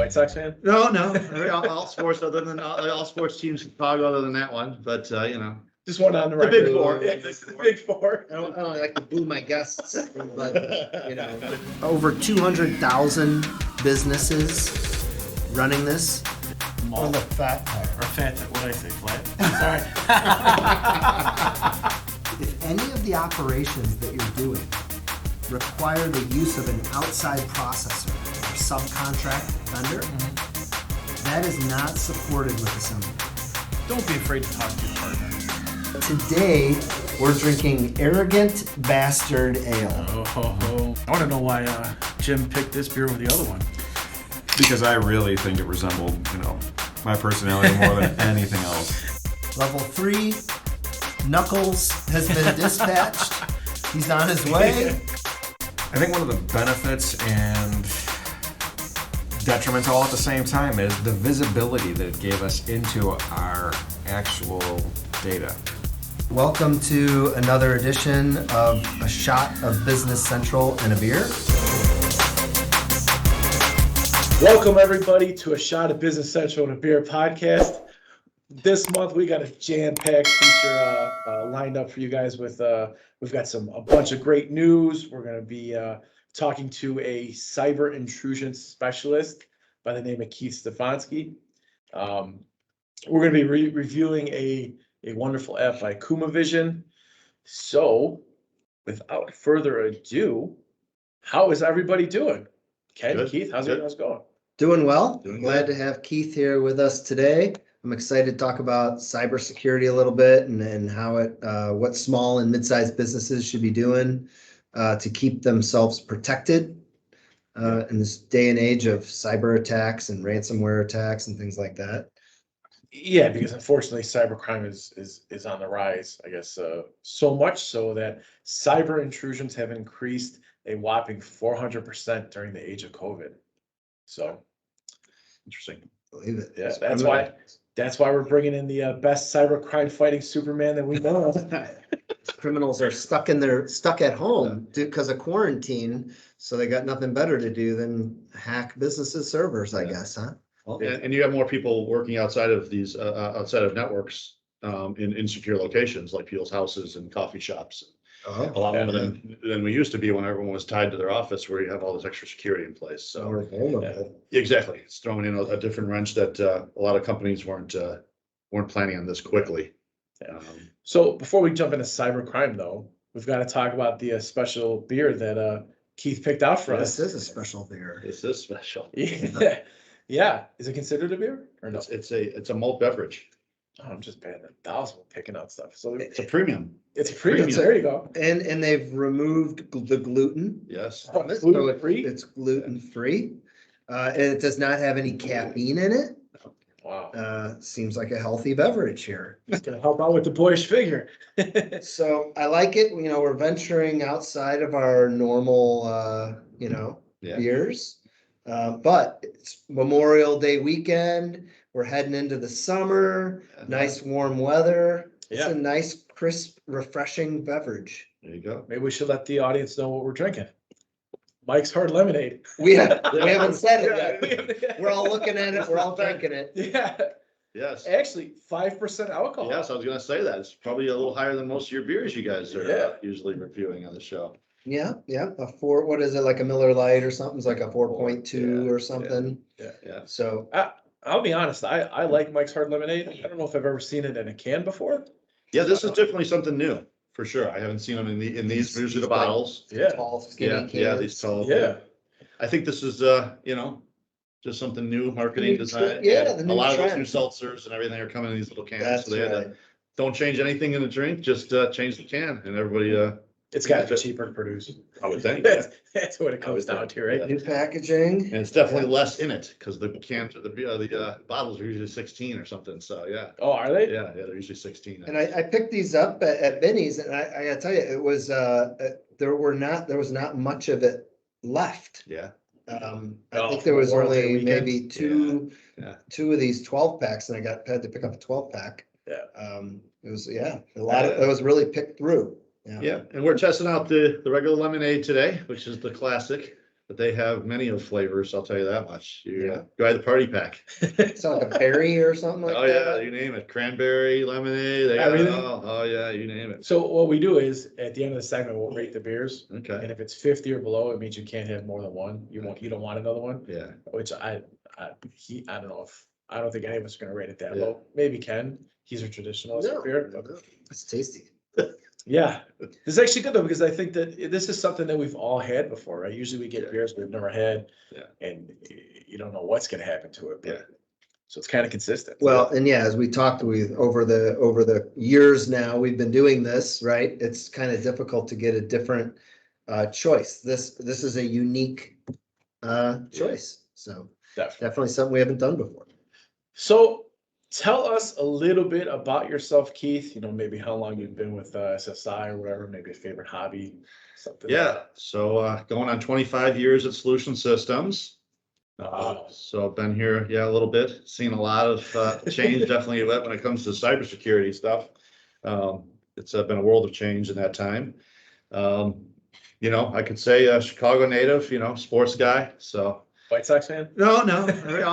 White Sox fan? No, all sports other than all sports teams in Chicago other than that one. But Just one on the The record. big four. Yeah, the big four. I don't like to boo my guests, but over 200,000 businesses running this. On the fat part. Or fat, what did I say, flat? Sorry. If any of the operations that you're doing require the use of an outside processor or subcontract vendor, that is not supported with assembly. Don't be afraid to talk to your partner. Today, we're drinking Arrogant Bastard Ale. I want to know why Jim picked this beer over the other one. Because I really think it resembled, my personality more than anything else. Level 3, Knuckles has been dispatched. He's on his way. I think one of the benefits and detriments all at the same time is the visibility that it gave us into our actual data. Welcome to another edition of A Shot of Business Central and a Beer. Welcome, everybody, to A Shot of Business Central and a Beer podcast. This month, we got a jam-packed feature lined up for you guys with, we've got a bunch of great news. We're going to be talking to a cyber intrusion specialist by the name of Keith Stefanski. We're going to be reviewing a wonderful app by Kumavision. So, without further ado, how is everybody doing? Ken, Good. Keith, how's it going? Doing well. Doing Glad good. to have Keith here with us today. I'm excited to talk about cybersecurity a little bit and how what small and mid-sized businesses should be doing to keep themselves protected in this day and age of cyber attacks and ransomware attacks and things like that. Yeah, because unfortunately, cybercrime is on the rise. I guess so much so that cyber intrusions have increased a whopping 400% during the age of COVID. So Interesting. Believe it. yeah, that's why we're bringing in the best cybercrime fighting Superman that we know of. Criminals are stuck at home because of quarantine, so they got nothing better to do than hack businesses' servers, I guess, huh? Well, and you have more people working outside of these outside of networks in insecure locations like people's houses and coffee shops. A lot more than we used to be when everyone was tied to their office, where you have all this extra security in place. So We're vulnerable. exactly, it's throwing in a different wrench that a lot of companies weren't planning on this quickly. So before we jump into cybercrime, though, we've got to talk about the special beer that Keith picked out for us. This is a special beer. This is special. Yeah, yeah. Is it considered a beer or no? It's a malt beverage. Oh, I'm just bad at $1,000 picking out stuff. So It's a premium. it's a premium. premium. There you go. And they've removed the gluten Yes. Oh, from it, gluten-free? it's gluten free. And it does not have any caffeine in it. Wow. Seems like a healthy beverage here. It's gonna help out with the boyish figure. So I like it. We're venturing outside of our normal, Yeah. beers. But it's Memorial Day weekend. We're heading into the summer, nice warm weather. It's Yeah. a nice, crisp, refreshing beverage. There you go. Maybe we should let the audience know what we're drinking. Mike's Hard Lemonade. We haven't said it yet. Yeah. We're all looking at it. We're all drinking it. Yeah, Yes. actually 5% alcohol. Yes, I was gonna say that. It's probably a little higher than most of your beers you guys are Yeah. usually reviewing on the show. Yeah. A 4, what is it, like a Miller Lite or something? It's like a 4.2 Yeah, or something. Yeah. So I'll be honest. I like Mike's Hard Lemonade. I don't know if I've ever seen it in a can before. Yeah, this is definitely something new, for sure. I haven't seen them in these, usually the bottles. Yeah, tall, skinny Yeah, cans. yeah, these tall. yeah. I think this is, just something new, marketing New design. trend, yeah, the A new lot of those trend. new seltzers and everything are coming in these little cans. That's So they had right. to, don't change anything in the drink, just change the can and everybody, It's got to be cheaper to produce. I would think. Yeah. That's what it comes down to, right? New packaging. And it's definitely less in it because the cans, the bottles are usually 16 or something. So yeah, Oh, are they? yeah, they're usually 16. And I picked these up at Benny's, and I gotta tell you, it was there was not much of it left. Yeah. I think there was Memorial Day only weekend. maybe two Yeah. of these 12 packs, and had to pick up a 12 pack. Yeah. It was a lot of it was really picked through. Yeah, and we're testing out the regular lemonade today, which is the classic. but they have many of flavors, I'll tell you that much. You Yeah. buy the party pack. It's like a berry or something like Oh, yeah, that. you name it. Cranberry, lemonade, they got it Everything? all. Oh, yeah, you name it. So what we do is, at the end of the segment, we'll rate the beers. And Okay, if it's 50 or below, it means you can't have more than one. You don't want another one, yeah. which I don't know if, I don't think any of us are gonna rate it that Yeah. low. Maybe Ken, he's a traditionalist No, beer. but- it's tasty. Yeah, this is actually good though, because I think that this is something that we've all had before, right? Usually we get beers we've never had. Yeah. And you don't know what's gonna happen to it. but- Yeah. So it's kind of consistent. Well, and yeah, as we talked with over the years now, we've been doing this, right? It's kind of difficult to get a different choice. This is a unique choice. So Definitely. definitely something we haven't done before. So tell us a little bit about yourself, Keith. You know, maybe how long you've been with SSI or whatever, maybe a favorite hobby, something. Yeah, so going on 25 years at Solution Systems. Wow. So I've been here, yeah, a little bit, seen a lot of change, definitely when it comes to cybersecurity stuff. It's been a world of change in that time. You know, I could say Chicago native, you know, sports guy, so. White Sox fan? No,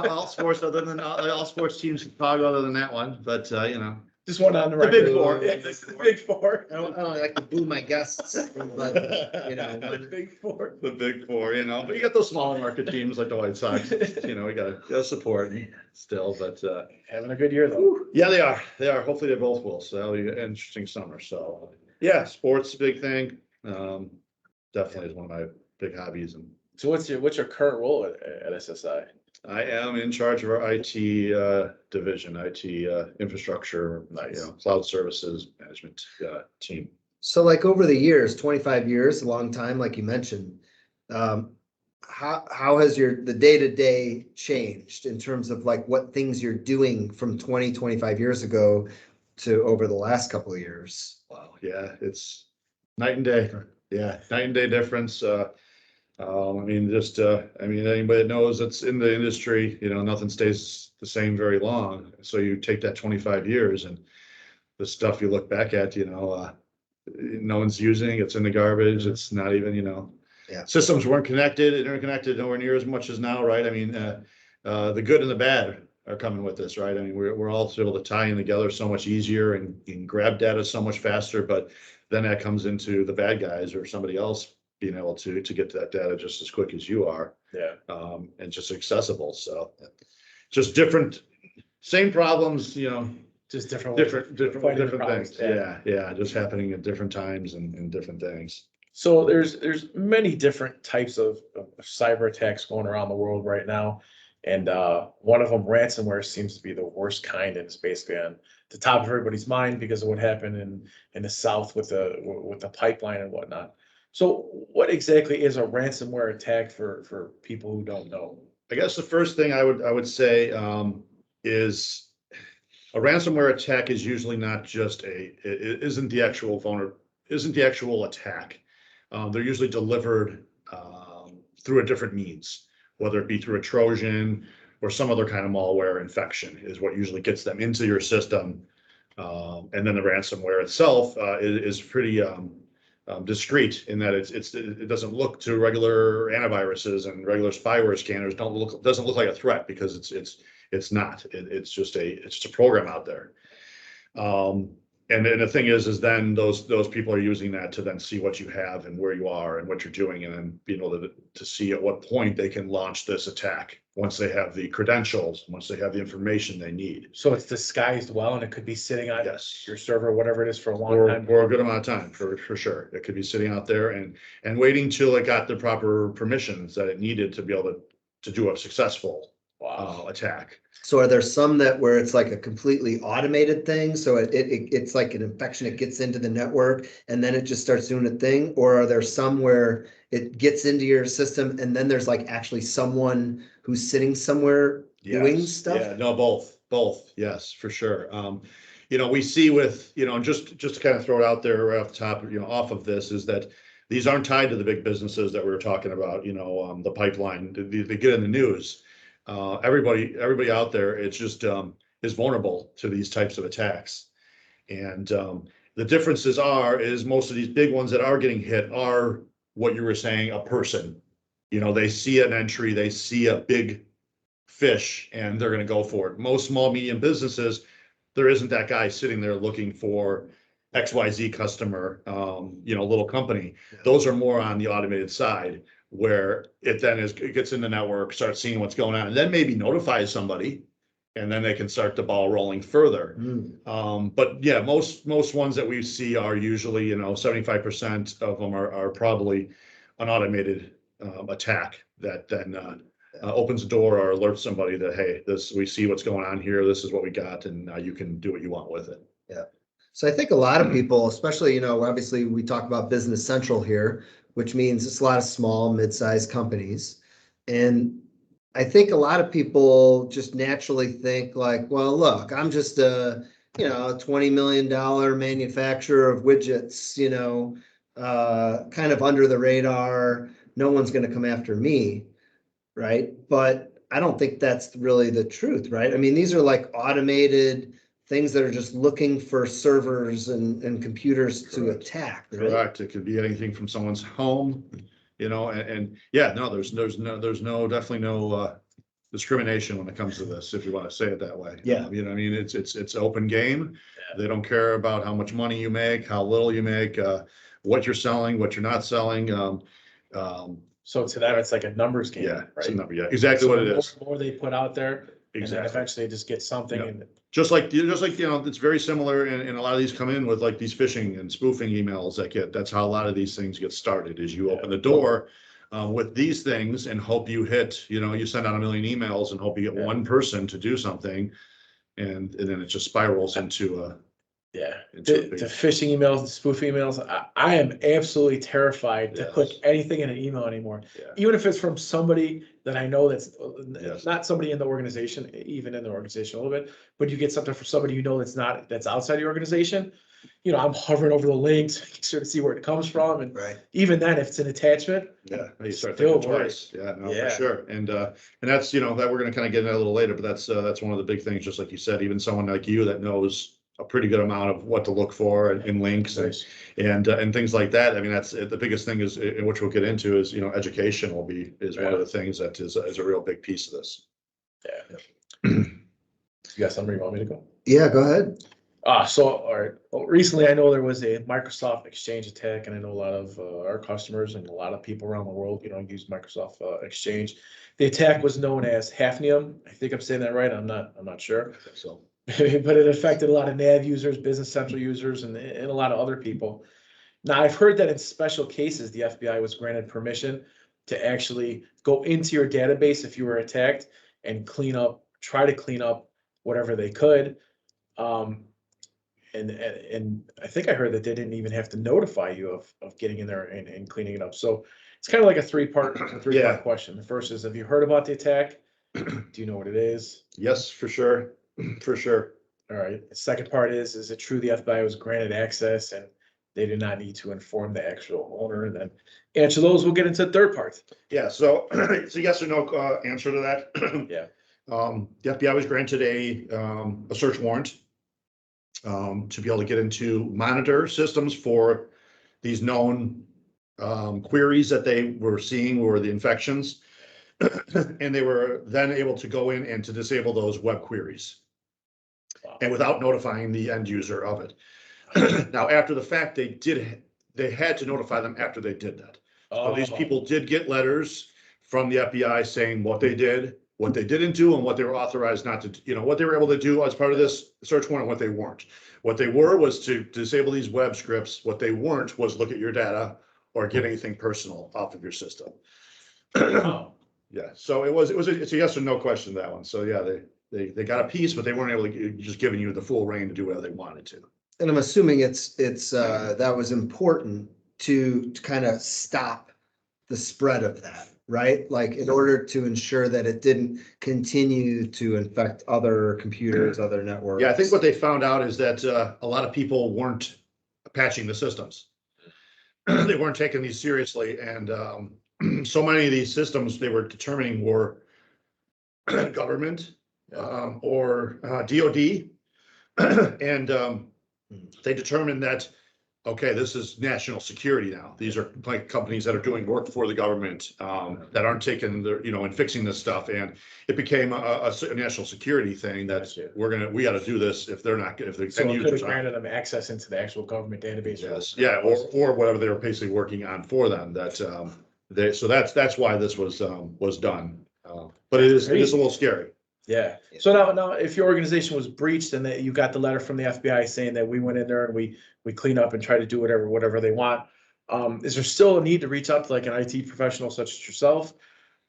all sports other than, all sports teams in Chicago other than that one, but you know. Just one on the The record. big four. Yeah, the big four. I don't like to boo my guests, but you know, The big four. The big four, you know, but you got those smaller market teams like the White Sox, you know, we gotta support still, but Having a good year though. yeah, they are. Hopefully they both will. So that'll be an interesting summer. So yeah, sports is a big thing. Definitely is one of my big hobbies. And So what's your current role at SSI? I am in charge of our IT division, IT infrastructure, Nice. you know, cloud services management team. so like over the years, 25 years, a long time, like you mentioned. How has the day-to-day changed in terms of like what things you're doing from 25 years ago to over the last couple of years? Wow. Yeah, it's night and day. Yeah, night and day difference. I mean, anybody that knows that's in the industry, you know, nothing stays the same very long. So you take that 25 years and the stuff you look back at, you know, no one's using, it's in the garbage. It's not even, you know, Yeah. systems weren't connected, interconnected nowhere near as much as now, right? I mean, the good and the bad are coming with this, right? I mean, we're all able to tie in together so much easier and grab data so much faster, but then that comes into the bad guys or somebody else being able to get to that data just as quick as you are, Yeah. and just accessible. So just different, same problems, you know, Just different. ways of different fighting the problems. things. Yeah, just happening at different times and different things. So there's many different types of cyber attacks going around the world right now. And one of them, ransomware, seems to be the worst kind, and it's basically on the top of everybody's mind because of what happened in the South with the pipeline and whatnot. So what exactly is a ransomware attack for people who don't know? I guess the first thing I would say is a ransomware attack is usually not just it isn't the actual attack. They're usually delivered through a different means, whether it be through a Trojan or some other kind of malware infection is what usually gets them into your system. And then the ransomware itself is pretty discreet in that it doesn't look to regular antiviruses and regular spyware scanners doesn't look like a threat because it's not. It's just a program out there. And then the thing is then those people are using that to then see what you have and where you are and what you're doing, and then being able to see at what point they can launch this attack once they have the credentials, once they have the information they need. So it's disguised well, and it could be sitting on Yes. your server, whatever it is, for a long For time. a good amount of time, for sure. It could be sitting out there and waiting till it got the proper permissions that it needed to be able to do a successful Wow. attack. So are there some where it's like a completely automated thing? So it's like an infection, it gets into the network and then it just starts doing a thing? Or are there some where it gets into your system and then there's like actually someone who's sitting somewhere doing Yes. stuff? Yeah, no, both. Yes, for sure. You know, we see with, you know, just to kind of throw it out there right off the top, you know, off of this is that these aren't tied to the big businesses that we were talking about, you know, the pipeline, they get in the news. Everybody out there, it's just is vulnerable to these types of attacks. And the differences is most of these big ones that are getting hit are what you were saying, a person they see an entry, they see a big fish, and they're going to go for it. Most small, medium businesses, there isn't that guy sitting there looking for XYZ customer, little company. Those are more on the automated side, where it gets in the network, starts seeing what's going on, and then maybe notifies somebody, and then they can start the ball rolling further. But yeah, most ones that we see are usually, 75% of them are probably an automated attack that then opens the door or alerts somebody that, hey, we see what's going on here. This is what we got, and you can do what you want with it. Yeah. So I think a lot of people, especially, obviously we talk about Business Central here, which means it's a lot of small, mid-sized companies. And I think a lot of people just naturally think like, well, look, I'm just a, $20 million manufacturer of widgets, kind of under the radar. No one's going to come after me. Right. But I don't think that's really the truth. Right. I mean, these are like automated things that are just looking for servers and computers to attack. Right? Correct. It could be anything from someone's home, and yeah, no, there's definitely no discrimination when it comes to this, if you want to say it that way. Yeah. It's open game. They don't care about how much money you make, how little you make, what you're selling, what you're not selling. So to them, it's like a numbers game, Yeah, right? it's a number, yeah, exactly what it is. The more they put out there, and then Exactly. eventually they just get something. Yeah. And Just like, it's very similar, and a lot of these come in with like these phishing and spoofing emails that's how a lot of these things get started, is you open the door with these things and hope you hit, you send out 1 million emails and hope you get one person to do something, and then it just spirals into the phishing emails, the spoof emails, I am absolutely terrified to click anything in an email anymore. Yeah. Even if it's from somebody that I know that's Yes. not somebody in the organization, even in the organization a little bit, but you get something from somebody that's outside the organization. I'm hovering over the links, making sure to see where it comes from, and Right. even then, if it's an attachment, Yeah, you start Still thinking twice. Yeah, no, Yeah. for sure. And that's, that we're gonna kind of get into a little later, but that's one of the big things, just like you said, even someone like you that knows a pretty good amount of what to look for in links and things like that. I mean, that's the biggest thing is, in which we'll get into, is, education is one of the things that is a real big piece of this. Yeah. You got somewhere you want me to go? Yeah, go ahead. All right. Well, recently, I know there was a Microsoft Exchange attack, and I know a lot of our customers and a lot of people around the world, use Microsoft Exchange. The attack was known as Hafnium. I think I'm saying that right. I'm not sure. So, But it affected a lot of nav users, Business Central users, and a lot of other people. Now, I've heard that in special cases, the FBI was granted permission to actually go into your database if you were attacked and try to clean up whatever they could. And I think I heard that they didn't even have to notify you of getting in there and cleaning it up. So it's kind of like a three-part question. The first is, have you heard about the attack? Do you know what it is? yes, for sure. For sure. All right. The second part is it true the FBI was granted access and they did not need to inform the actual owner? And then answer those. We'll get into the third part. Yeah, so it's a yes or no answer to that. Yeah. The FBI was granted a search warrant to be able to get into monitor systems for these known queries that they were seeing were the infections. And they were then able to go in and to disable those web queries. Wow. And without notifying the end user of it. Now, after the fact, they had to notify them after they did that. So these people did get letters from the FBI saying what they did, what they didn't do, and what they were authorized not to, what they were able to do as part of this search warrant, and what they weren't. What they were was to disable these web scripts. What they weren't was look at your data or get anything personal off of your system. Oh. Yeah, so it's a yes or no question, that one. So yeah, they got a piece, but they weren't able to just giving you the full reign to do whatever they wanted to. And I'm assuming it's that was important to kind of stop the spread of that, right? Like in order to ensure that it didn't continue to infect other computers, other networks. Yeah, I think what they found out is that a lot of people weren't patching the systems. They weren't taking these seriously, and so many of these systems they were determining were government or DOD, and they determined that okay, this is national security now. These are like companies that are doing work for the government, that aren't taking the, and fixing this stuff. And it became a national security thing that we got to do this if they're not, if the So end it could users have aren't. granted them access into the actual government database. Yes, yeah, or whatever they were basically working on for them, that, so that's why this was done. But it is a little scary. Yeah. So now, if your organization was breached and that you got the letter from the FBI saying that we went in there and we clean up and try to do whatever they want, is there still a need to reach out to like an IT professional such as yourself?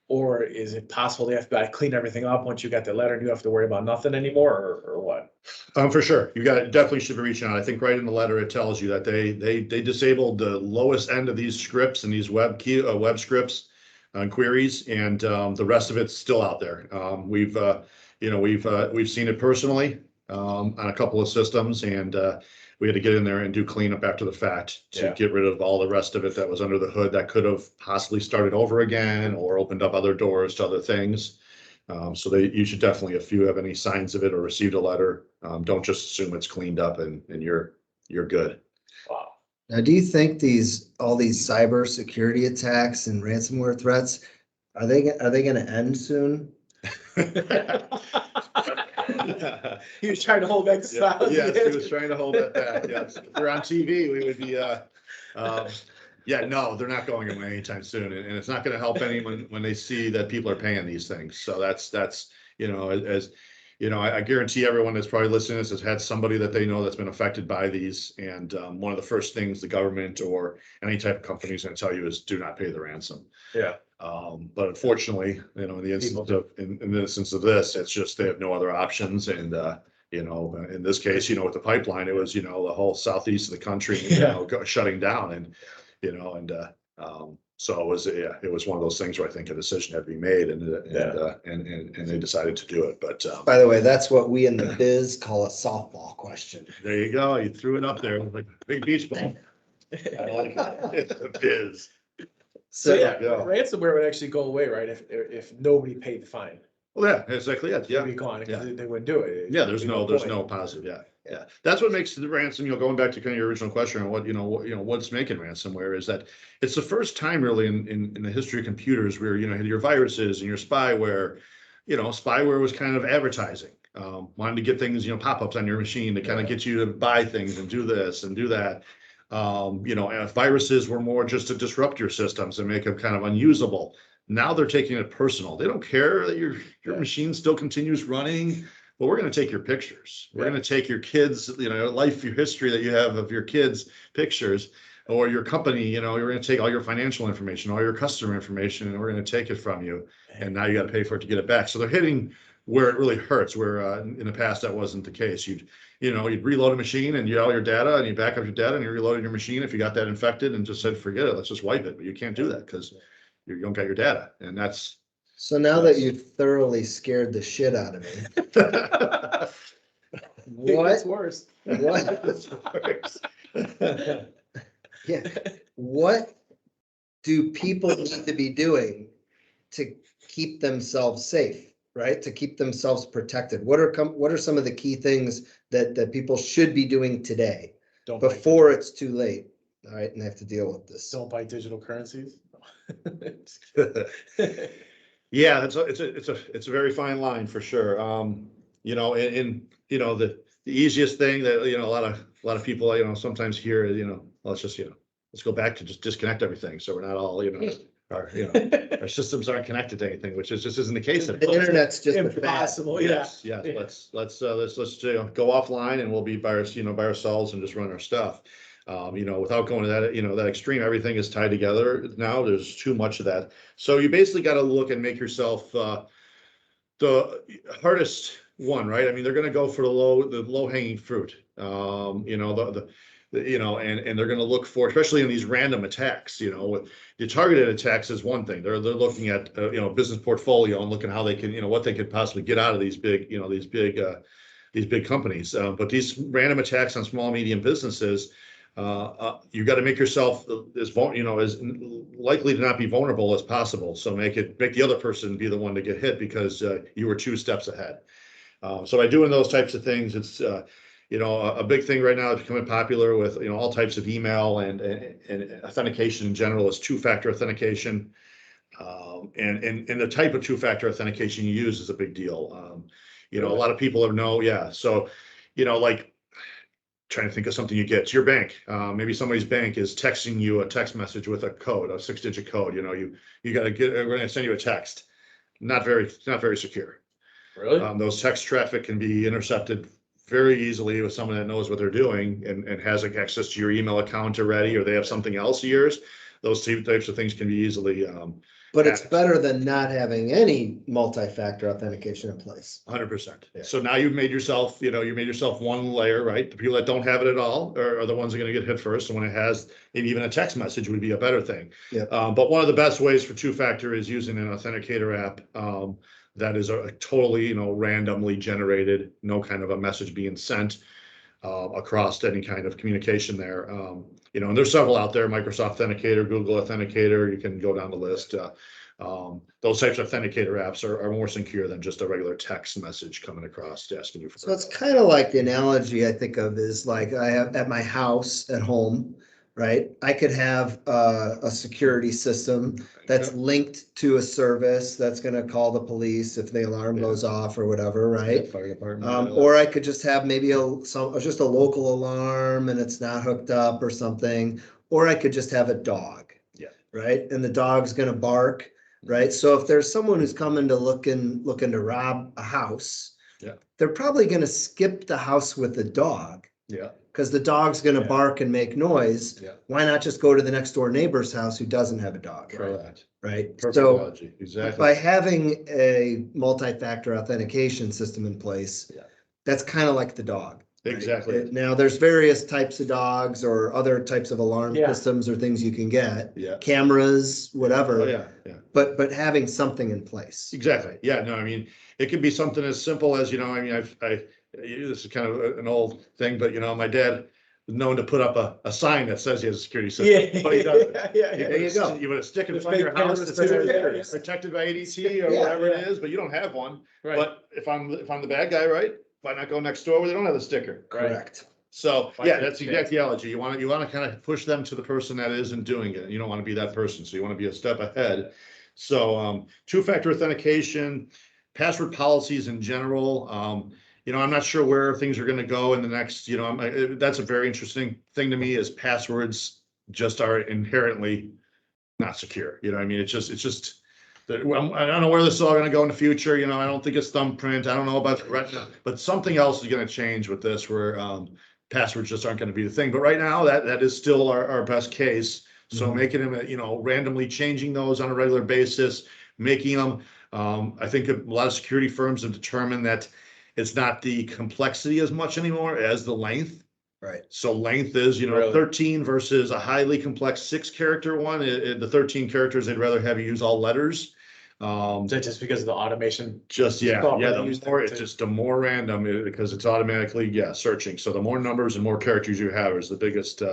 Or is it possible the FBI clean everything up once you got the letter and you have to worry about nothing anymore, or what? For sure. Definitely should be reaching out. I think right in the letter, it tells you that they disabled the lowest end of these scripts and these web scripts and queries, and the rest of it's still out there. We've seen it personally on a couple of systems, and we had to get in there and do cleanup after the fact to get rid of all the rest of it that was under the hood that could have possibly started over again or opened up other doors to other things. So you should definitely, if you have any signs of it or received a letter, don't just assume it's cleaned up and you're good. Wow. Now, do you think all these cyber security attacks and ransomware threats, are they going to end soon? He was trying to hold back the smile. Yes, he was trying to hold that back. Yes, if we're on TV, we would be. No, they're not going away anytime soon, and it's not going to help anyone when they see that people are paying these things. So that's I guarantee everyone that's probably listening to this has had somebody that they know that's been affected by these. And one of the first things the government or any type of company is going to tell you is do not pay the ransom. Yeah. But unfortunately, in the instance of this, it's just they have no other options. And in this case, with the pipeline, it was the whole southeast of the country, shutting down, and so it was one of those things where I think a decision had to be made, and they decided to do it. But by the way, that's what we in the biz call a softball question. There you go. You threw it up there like a big beach ball. I like it. It's the biz. So ransomware would actually go away, right? If nobody paid the fine. Well, yeah, exactly. Yeah, It'd be gone. They wouldn't do it. Yeah, there's no positive. Yeah. That's what makes the ransom. Going back to kind of your original question on what's making ransomware is that it's the first time really in the history of computers where had your viruses and your spyware. Spyware was kind of advertising. Wanted to get things, pop-ups on your machine to kind of get you to buy things and do this and do that. And viruses were more just to disrupt your systems and make them kind of unusable. Now they're taking it personal. They don't care that your machine still continues running, but we're going to take your pictures. We're going to take your kids, life, your history that you have of your kids' pictures, or your company, you're going to take all your financial information, all your customer information, and we're going to take it from you. And now you got to pay for it to get it back. So they're hitting where it really hurts, where in the past that wasn't the case. You'd reload a machine and you get all your data and you back up your data and you reloaded your machine if you got that infected and just said, forget it, let's just wipe it. But you can't do that because you don't got your data. And that's. So now that you've thoroughly scared the shit out of me. What's worse? Yeah. What do people need to be doing to keep themselves safe, right? To keep themselves protected? What are some of the key things that people should be doing today before it's too late? All right, and they have to deal with this. Don't buy digital currencies. Yeah, it's a very fine line for sure. The easiest thing that a lot of people sometimes hear let's go back to just disconnect everything, so we're not all our systems aren't connected to anything, which just isn't the case. The internet's just impossible. Yes. Let's go offline and we'll be by ourselves and just run our stuff. Without going to that extreme, everything is tied together now. There's too much of that. So you basically got to look and make yourself the hardest one, right? I mean, they're going to go for the low hanging fruit. And they're going to look for, especially in these random attacks, with the targeted attacks is one thing. They're looking at business portfolio and looking how they can, what they could possibly get out of these big companies. But these random attacks on small, medium businesses, you got to make yourself as likely to not be vulnerable as possible. So make the other person be the one to get hit because you were 2 steps ahead. So by doing those types of things, it's a big thing right now is becoming popular with, all types of email and authentication in general is two-factor authentication. And the type of two-factor authentication you use is a big deal. A lot of people know. So, like trying to think of something you get to your bank. Maybe somebody's bank is texting you a text message with a code, a 6-digit code. You got to we're going to send you a text. Not very secure. Really? Those text traffic can be intercepted very easily with someone that knows what they're doing and has access to your email account already, or they have something else of yours. Those types of things can be easily. But it's better than not having any multi-factor authentication in place. 100%. Yeah. So now you've made yourself, one layer, right? The people that don't have it at all are the ones that are going to get hit first. And when it has, and even a text message would be a better thing. Yeah. But one of the best ways for two-factor is using an authenticator app that is a totally, randomly generated, no kind of a message being sent across any kind of communication there. And there's several out there, Microsoft Authenticator, Google Authenticator, you can go down the list. Those types of authenticator apps are more secure than just a regular text message coming across asking you for. So it's kind of like the analogy I think of is like I have at my house at home, right? I could have a security system that's linked to a service that's going to call the police if the alarm goes off or whatever, right? Fire department. Or I could just have maybe just a local alarm and it's not hooked up or something. Or I could just have a dog. Yeah. Right. And the dog's going to bark. Right. So if there's someone who's coming to looking to rob a house, they're probably going to skip the house with the dog. Yeah. Because the dog's going to bark and make noise. Yeah. Why not just go to the next door neighbor's house who doesn't have a dog? Correct. Right. Perfect So analogy. Exactly. by having a multi-factor authentication system in place, that's kind of like the dog. Right? Exactly. Now there's various types of dogs or other types of alarm systems or things you can get. Yeah. Cameras, whatever. Oh, yeah. But having something in place. Exactly. Yeah. No, I mean, it can be something as simple as, this is kind of an old thing, but my dad is known to put up a sign that says he has a security system. But he doesn't. There you go. You put a stick in The front of your fake house cameras that says too. it's protected by ADT or whatever it is, but you don't have one. Right. But if I'm the bad guy, right? Why not go next door where they don't have the sticker? Correct. So that's the exact theology. You want to kind of push them to the person that isn't doing it. You don't want to be that person. So you want to be a step ahead. So two-factor authentication, password policies in general. I'm not sure where things are going to go in the next, that's a very interesting thing to me is passwords just are inherently not secure. It's just, I don't know where this is all going to go in the future. I don't think it's thumbprint. I don't know about the retina, but something else is going to change with this where passwords just aren't going to be the thing. But right now that is still our best case. So making them, randomly changing those on a regular basis, making them, I think a lot of security firms have determined that it's not the complexity as much anymore as the length. Right. So length is, 13 versus a highly complex 6-character one. The 13 characters, they'd rather have you use all letters. Just because of the automation. The more random because it's automatically searching. So the more numbers and more characters you have is the biggest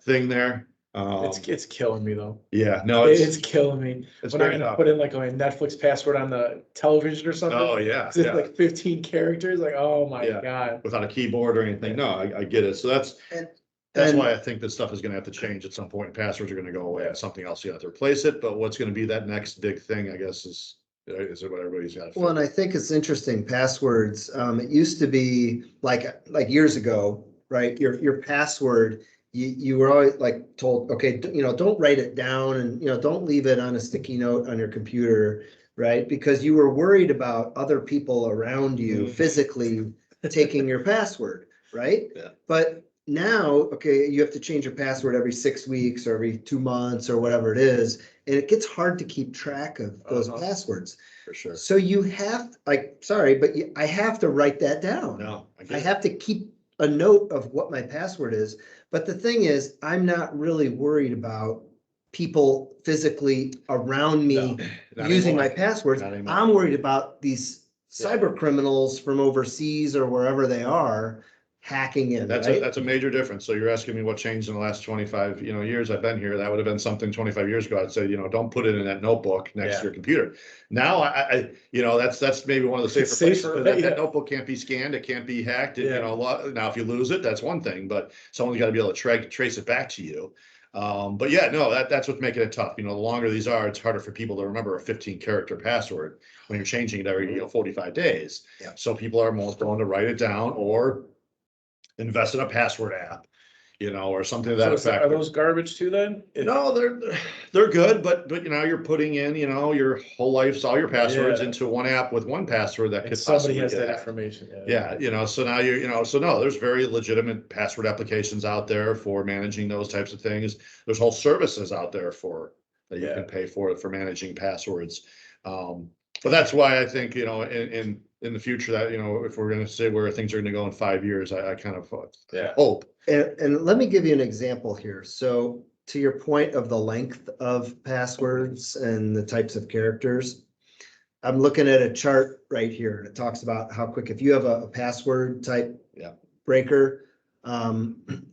thing there. It's killing me though. Yeah, no, it's killing me. It's when I very tough. put in like my Netflix password on the television or something. Oh yeah, It's like 15 characters. Like, oh my God. Without a keyboard or anything. No, I get it. So that's why I think this stuff is going to have to change at some point. Passwords are going to go away and something else you have to replace it. But what's going to be that next big thing, I guess, is what everybody's got. Well, and I think it's interesting. Passwords. It used to be like years ago, right? Your password. You were always like told, okay, don't write it down and, don't leave it on a sticky note on your computer, right? Because you were worried about other people around you physically taking your password, right? Yeah. But now, okay, you have to change your password every 6 weeks or every 2 months or whatever it is. And it gets hard to keep track of those passwords. For sure. So you have, I have to write that down. No, I have to keep a note of what my password is. But the thing is, I'm not really worried about people physically around me using my passwords. I'm worried about these cyber criminals from overseas or wherever they are hacking in, That's right? that's a major difference. So you're asking me what changed in the last 25, years I've been here. That would have been something 25 years ago. I'd say, don't put it in that notebook next to your computer. Now that's maybe one of the safer It's places. safer, But right? that notebook can't be scanned. It can't be hacked. Yeah. Now if you lose it, that's one thing, but someone's got to be able to trace it back to you. But yeah, no, that's what's making it tough. The longer these are, it's harder for people to remember a 15-character password when you're changing it every 45 days. Yeah. So people are most willing to write it down or invest in a password app, or something to that effect. Are those garbage too then? No, they're good, but you're putting in, your whole life's all your passwords Yeah. into one app with one password that And could somebody possibly has get that hacked. information. Yeah, so now so no, there's very legitimate password applications out there for managing those types of things. There's whole services out there that you can pay for managing passwords. But that's why I think, in the future that, if we're going to say where things are going to go in 5 years, I kind of hope. And let me give you an example here. So to your point of the length of passwords and the types of characters, I'm looking at a chart right here. And it talks about how quick, if you have a password type breaker,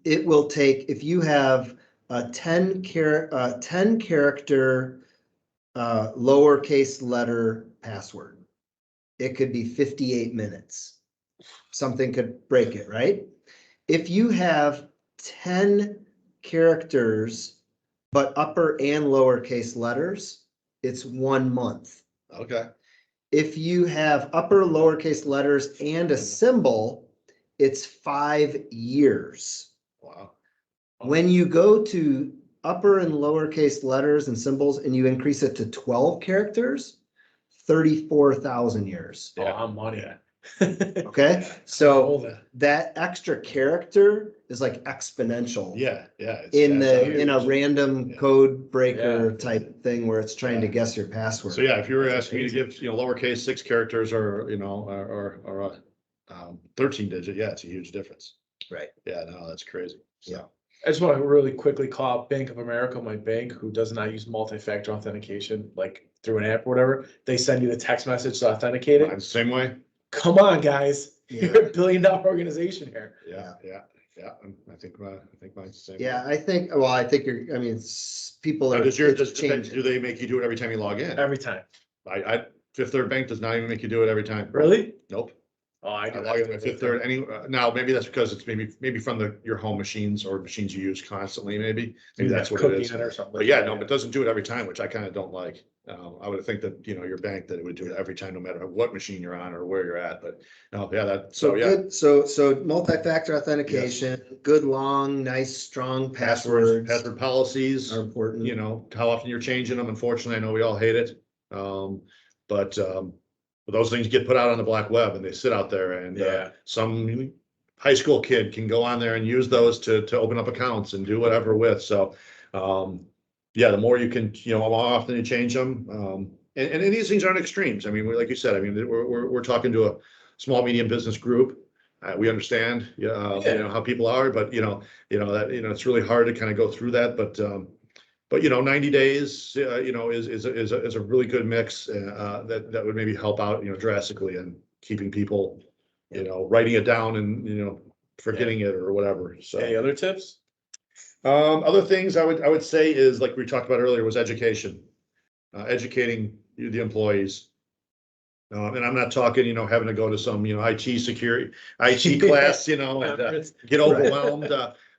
it will take, if you have a 10 character lowercase letter password, it could be 58 minutes. Something could break it, right? If you have 10 characters, but upper and lowercase letters, it's 1 month. Okay. If you have upper lowercase letters and a symbol, it's 5 years. Wow. When you go to upper and lowercase letters and symbols and you increase it to 12 characters, 34,000 years. Oh, I'm money. Okay, so that extra character is like exponential. Yeah. In a huge. Yeah. code breaker type thing where it's trying to guess your password. So yeah, if you were That's asking me to give, lowercase 6 characters or 13 digit, it's a huge difference. Right. Yeah, no, that's crazy. So. Yeah. I just want to really quickly call out Bank of America, my bank, who does not use multi-factor authentication, like through an app or whatever. They send you the text message to authenticate it. Mine's the same way. Come on, guys. You're a $1 billion organization here. Yeah. I think mine's the same. Yeah, I think people are. Do they make you do it every time you log in? Every time. Fifth Third Bank does not even make you do it every time. Really? Nope. Oh, I I do. log in with Fifth Third now maybe that's because it's maybe from your home machines or machines you use constantly, maybe that's what it is. Or something. But yeah, no, but it doesn't do it every time, which I kind of don't like. I would think that, your bank, that it would do it every time, no matter what machine you're on or where you're at, but no, Good. So multi-factor authentication, good, long, nice, strong passwords password policies, are important. how often you're changing them. Unfortunately, I know we all hate it. But those things get put out on the black web and they sit out there, and some high school kid can go on there and use those to open up accounts and do whatever with. So, the more you can, how often you change them. And these things aren't extremes. I mean, like you said, we're talking to a small, medium business group. We understand, how people are, but it's really hard to kind of go through that. But 90 days, is a really good mix that would maybe help out, drastically, and keeping people, writing it down and, forgetting it or whatever. So Any other tips? other things I would say is, like we talked about earlier, was education, educating the employees. And I'm not talking, having to go to some, IT security, IT class, and get overwhelmed.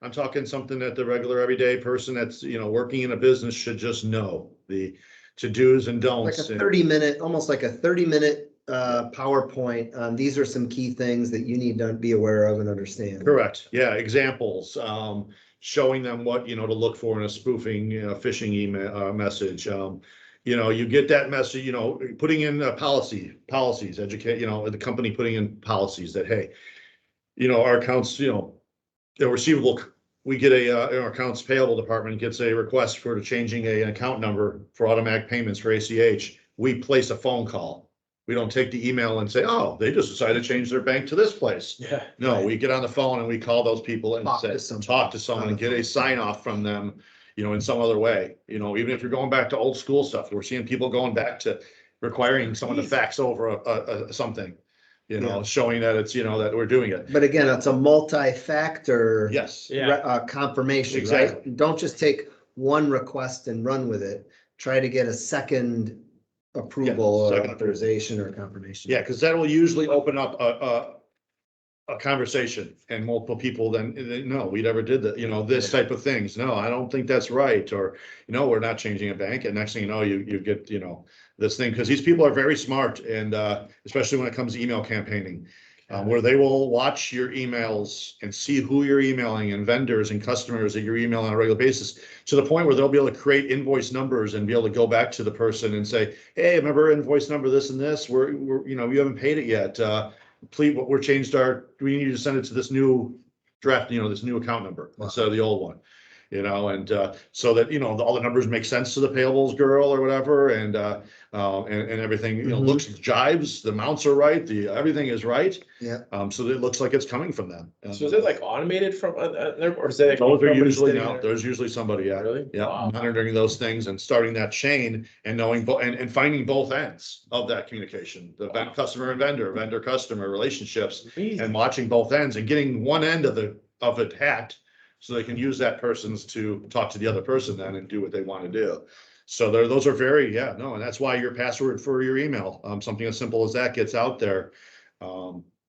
I'm talking something that the regular everyday person that's, working in a business should just know, the to-dos and don'ts. Like a 30-minute, almost like a 30-minute PowerPoint. These are some key things that you need to be aware of and understand. Correct. Yeah. Examples, showing them what, to look for in a spoofing, phishing email message. You get that message, putting in policies, educate, the company putting in policies that, hey, our accounts, receivable, we get our accounts payable department gets a request for changing an account number for automatic payments for ACH. We place a phone call. We don't take the email and say, oh, they just decided to change their bank to this place. Yeah. No, we get on the phone and we call those people and talk to someone on and the get a phone. sign off from them, in some other way. Even if you're going back to old school stuff, we're seeing people going back to requiring someone to fax over something. Yeah. showing that it's, that we're doing it. But again, it's a multi-factor. Yes. Yeah. Confirmation, Exactly. right? Don't just take one request and run with it. Try to get a second approval Yeah, or second authorization or confirmation. Yeah, because that will usually open up a conversation and multiple people then, no, we never did that, this type of things. No, I don't think that's right. Or, we're not changing a bank. And next thing you know, you get, this thing, because these people are very smart. And especially when it comes to email campaigning, where they will watch your emails and see who you're emailing and vendors and customers that you're emailing on a regular basis, to the point where they'll be able to create invoice numbers and be able to go back to the person and say, hey, remember invoice number this and this, we're you haven't paid it yet. Please, we need to send it to this new draft, this new account number instead of the old one, and so that, all the numbers make sense to the payables girl or whatever. And everything, looks, jives, the amounts are right, everything is right. Yeah. So that it looks like it's coming from them. So is it like automated from, or is it? Those are somebody usually, sitting no, there? there's usually somebody, yeah. Really? Yeah, Wow. monitoring those things and starting that chain and knowing, and finding both ends of that communication, the Wow. customer and vendor customer relationships, Amazing. and watching both ends and getting one end of it hacked, so they can use that person's to talk to the other person then and do what they want to do. So those are very, and that's why your password for your email, something as simple as that gets out there.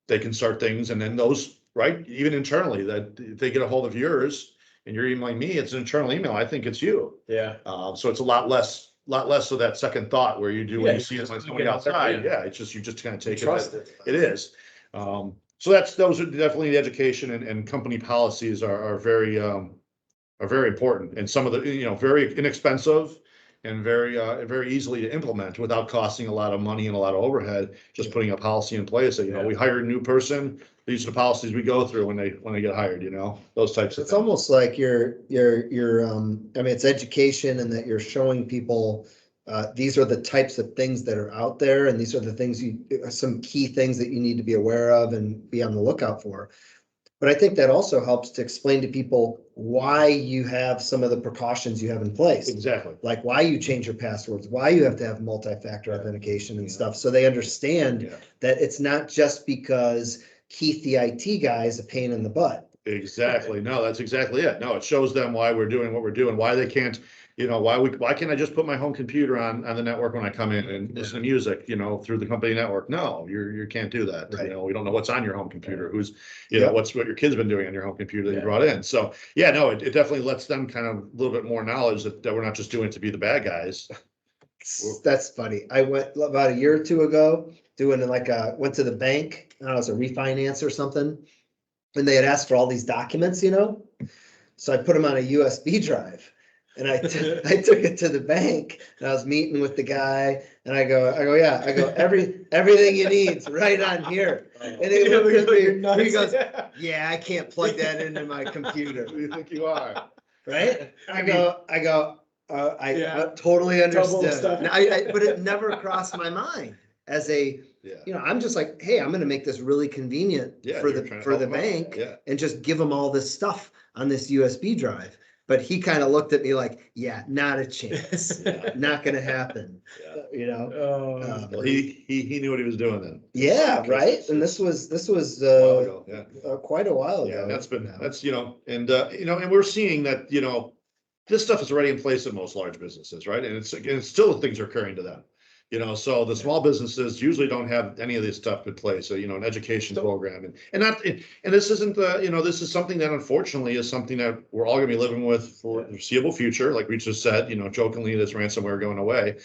They can start things, and then those, right, even internally, that if they get a hold of yours and you're emailing me, it's an internal email. I think it's you. Yeah. So it's a lot less of that second thought where you do when Yeah, you see it just when look somebody at it, outside. yeah. Yeah, it's just, you just kind of take it. Trust it. It is. So those are definitely the education and company policies are very important. And some of the, very inexpensive and very easily to implement without costing a lot of money and a lot of overhead, just putting a policy in place that, we hire a new person, these are the policies we go through when they get hired, those types of It's things. almost like you're, I mean, it's education, and that you're showing people, these are the types of things that are out there, and these are the things some key things that you need to be aware of and be on the lookout for. But I think that also helps to explain to people why you have some of the precautions you have in place. Exactly. Like why you change your passwords, why you have to have multi-factor authentication and stuff. So they understand Yeah. that it's not just because Keith, the IT guy, is a pain in the butt. Exactly. No, that's exactly it. No, it shows them why we're doing what we're doing, why they can't, why can't I just put my home computer on the network when I come in and listen to music, through the company network? No, you can't do that. Right. We don't know what's on your home computer, who's, Yeah. what your kid's been doing on your home computer that you Yeah. brought in. So yeah, no, it definitely lets them kind of a little bit more knowledge that we're not just doing it to be the bad guys. That's funny. I went about a year or two ago doing went to the bank, I don't know, it was a refinance or something. And they had asked for all these documents, So I put them on a USB drive, and I took it to the bank, and I was meeting with the guy, and I go, everything you need's right on here. And he looked at me, he goes, yeah, I can't plug that into my computer. Who do you think you are? Right? I totally Double understood. stuff. But it never crossed my mind as Yeah. I'm just like, hey, I'm gonna make this really convenient Yeah, for you're the trying to for the help 'em out. bank Yeah. and just give them all this stuff on this USB drive. But he kind of looked at me like, yeah, not a chance, not gonna happen. Yeah. Oh, Well, he knew what he was doing then. Yeah, Okay, right. it's- And this was A while ago, yeah. quite a while Yeah, ago. that's and we're seeing that, this stuff is already in place in most large businesses, right? And it's still things are occurring to them. So the small businesses usually don't have any of this stuff in place, so, an education program and this isn't this is something that unfortunately is something that we're all gonna be living with for the foreseeable future, like we just said, jokingly, this ransomware going away.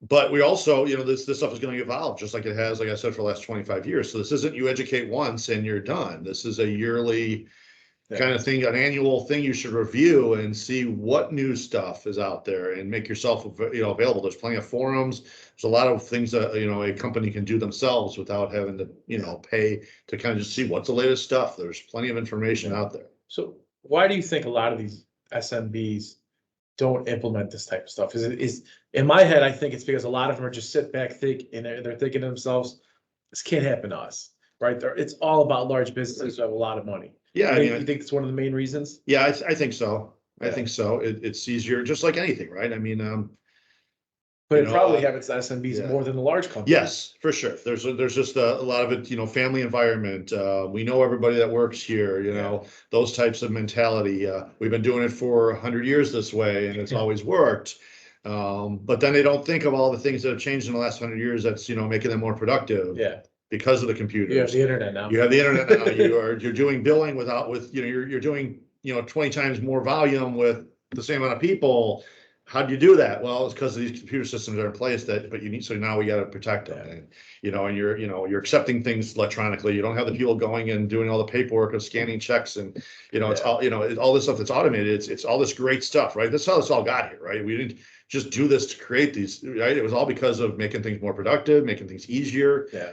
But we also, this stuff is going to evolve just like it has, like I said, for the last 25 years. So this isn't you educate once and you're done. This is a yearly kind of thing, an annual thing you should review and see what new stuff is out there and make yourself, available. There's plenty of forums. There's a lot of things that, a company can do themselves without having to, pay to kind of just see what's the latest stuff. There's plenty of information out there. so why do you think a lot of these SMBs don't implement this type of stuff? Is in my head, I think it's because a lot of them are just sit back, think, and they're thinking to themselves, this can't happen to us, right? It's all about large businesses who have a lot of money. Yeah, You think it's one of the main reasons? Yeah, I think so. I Yeah. think so. It's easier, just like anything, right? I mean, But You it know, probably happens to SMBs yeah. more than the large companies. Yes, for sure. There's just a lot of it, family environment. We know everybody that works here, those types of mentality. We've been doing it for 100 years this way and it's always worked. But then they don't think of all the things that have changed in the last 100 years that's, making them more productive. Yeah. Because of the computers. You have the internet now. You have the internet now. You're doing billing you're doing, 20 times more volume with the same amount of people. How do you do that? Well, it's because these computer systems are in place so now we got to protect them. And, and you're accepting things electronically. You don't have the people going and doing all the paperwork of scanning checks and, it's all, all this stuff that's automated. It's all this great stuff, right? That's how this all got here, right? We didn't just do this to create these, right? It was all because of making things more productive, making things easier. Yeah.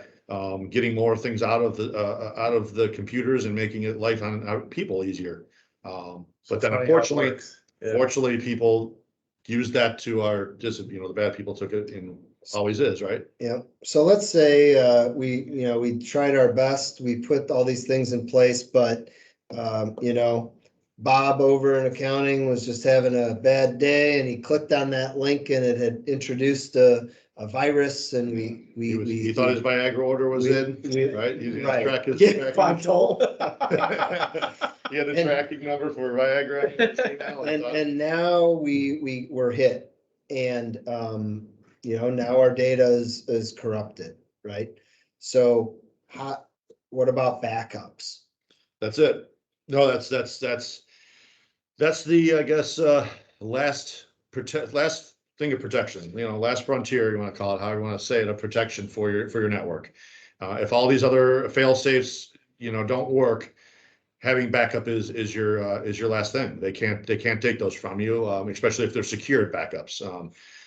Getting more things out of the computers and making it life on people easier. But then unfortunately, people use that to the bad people took it and always is, right? Yeah. So let's say we tried our best. We put all these things in place, but Bob over in accounting was just having a bad day, and he clicked on that link, and it had introduced a virus, and he thought his Viagra order was in, right? He right. track his Bob told. He had the tracking number for Viagra. And now we were hit, and now our data is corrupted, right? So what about backups? That's it. No, that's the, I guess, last thing of protection, last frontier, you want to call it, however you want to say it, of protection for your network. If all these other fail safes, don't work, having backup is your last thing. They can't take those from you, especially if they're secured backups.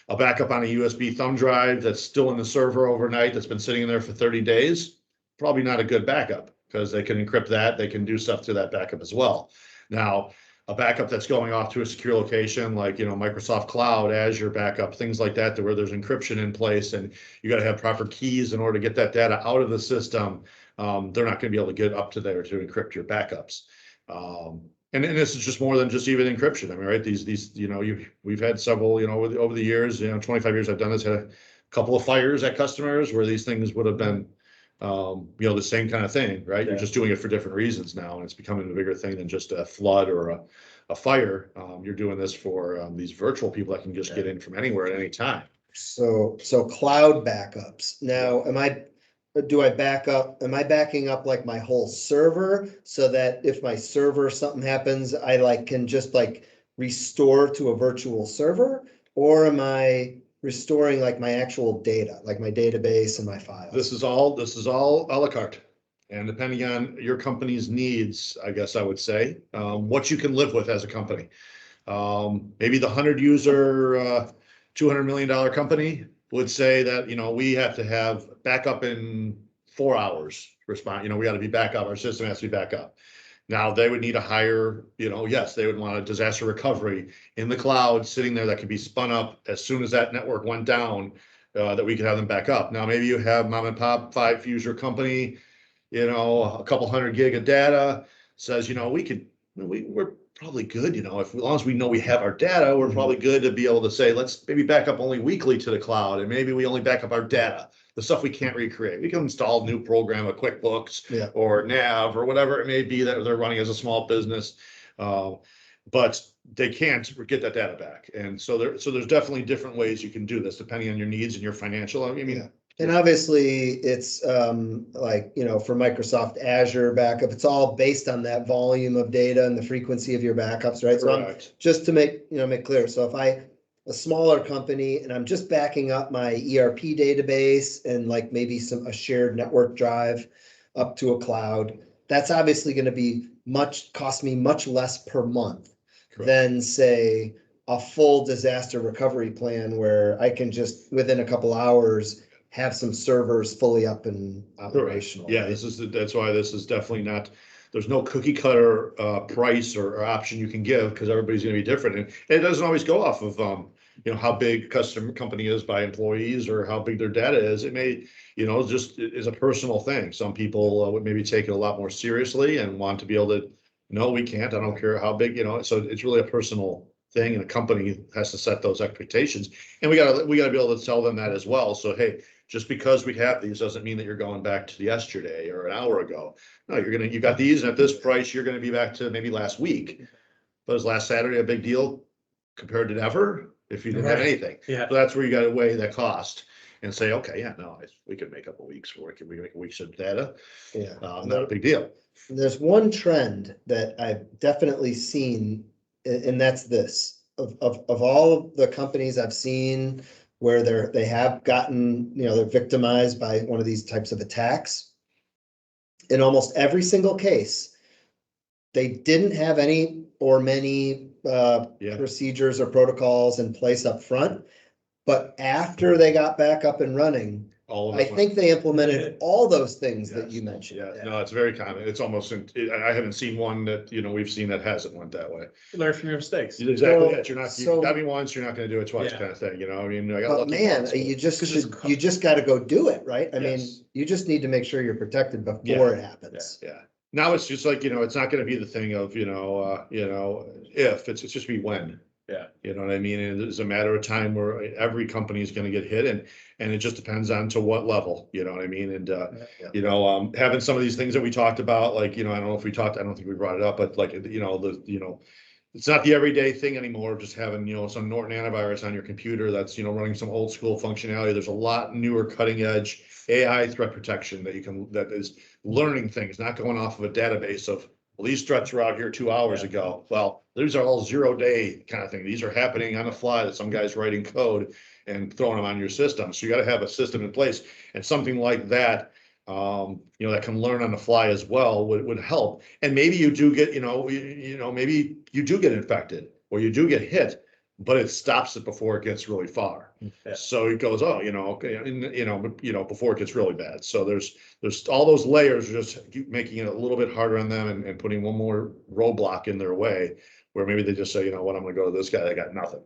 A backup on a USB thumb drive that's still in the server overnight, that's been sitting in there for 30 days, probably not a good backup, because they can encrypt that. They can do stuff to that backup as well. Now, a backup that's going off to a secure location like, Microsoft Cloud, Azure backup, things like that, where there's encryption in place and you got to have proper keys in order to get that data out of the system. They're not going to be able to get up to there to encrypt your backups. And this is just more than just even encryption. I mean, right? These, we've had several, over the years, 25 years I've done this, had a couple of fires at customers where these things would have been, the same kind of thing, right? Yeah. You're just doing it for different reasons now, and it's becoming a bigger thing than just a flood or a fire. You're doing this for these virtual people that can just get in from anywhere at any time. So cloud backups. Now, am I backing up like my whole server so that if my server, something happens, I can just restore to a virtual server? Or am I restoring my actual data, like my database and my files? This is all a la carte, and depending on your company's needs, I guess I would say, what you can live with as a company. Maybe the 100 user, $200 million company would say that, we have to have backup in 4 hours response. We got to be back up. Our system has to be back up. Now they would need a higher, yes, they would want a disaster recovery in the cloud sitting there that could be spun up as soon as that network went down, that we could have them back up. Now, maybe you have mom and pop 5 user company, a couple 100 gig of data, says, we're probably good, as long as we know we have our data, we're probably good to be able to say, let's maybe back up only weekly to the cloud, and maybe we only back up our data, the stuff we can't recreate. We can install a new program, a QuickBooks or Nav or whatever it may be that they're running as a small business, but they can't get that data back. And so there's definitely different ways you can do this depending on your needs and your financial. And obviously it's for Microsoft Azure backup, it's all based on that volume of data and the frequency of your backups, right? Correct. So just to make clear. So if a smaller company and I'm just backing up my ERP database and maybe a shared network drive up to a cloud, that's obviously going to cost me much less per month. Correct. Than say a full disaster recovery plan where I can just within a couple hours have some servers fully up and operational. Correct. Yeah, right? That's why this is definitely not. There's no cookie cutter price or option you can give, because everybody's going to be different, and it doesn't always go off of how big customer company is by employees or how big their data is. It may just is a personal thing. Some people would maybe take it a lot more seriously and want to be able to. No, we can't. I don't care how big. So it's really a personal thing, and a company has to set those expectations. And we gotta be able to tell them that as well. So, hey, just because we have these doesn't mean that you're going back to yesterday or an hour ago. No, you got these, and at this price, you're gonna be back to maybe last week. But was last Saturday a big deal compared to ever if you didn't have anything? Yeah. So that's where you gotta weigh that cost and say, okay, yeah, no, we could make up a week's work, we make a week's of data. Yeah. Not a big deal. There's one trend that I've definitely seen, and that's this, of all of the companies I've seen where they have gotten, they're victimized by one of these types of attacks. In almost every single case, they didn't have any or many procedures or protocols in place up front. But after they got back up and running, I think they implemented all those things that you mentioned. Yeah, no, it's very common. It's almost, I haven't seen one that, we've seen that hasn't went that way. Learn from your mistakes. Exactly, So- that you're not, so- you got me once, you're not gonna do it twice, Yeah. kind of thing, I mean, I got But lucky man, once, you just Because it's you just gotta go do it, right? I mean, Yes. you just need to make sure you're protected before Yeah. it happens. Yeah. Now it's just like, it's not gonna be the thing of, if, it's just be when. Yeah. You know what I mean? And it's a matter of time where every company is gonna get hit, and it just depends on to what level, you know what I mean? And, having some of these things that we talked about, like, I don't know if we talked, I don't think we brought it up, but like, it's not the everyday thing anymore, just having, some Norton antivirus on your computer that's, running some old school functionality. There's a lot newer cutting edge AI threat protection that is learning things, not going off of a database of, well, these threats were out here 2 hours ago. Well, these are all 0-day kind of thing. These are happening on the fly that some guy's writing code and throwing them on your system. So you got to have a system in place, and something like that, that can learn on the fly as well would help. And maybe you do get, maybe you do get infected or you do get hit, but it stops it before it gets really far. Yeah. So it goes, okay, before it gets really bad. So there's all those layers, just keep making it a little bit harder on them and putting one more roadblock in their way, where maybe they just say, I'm gonna go to this guy, they got nothing.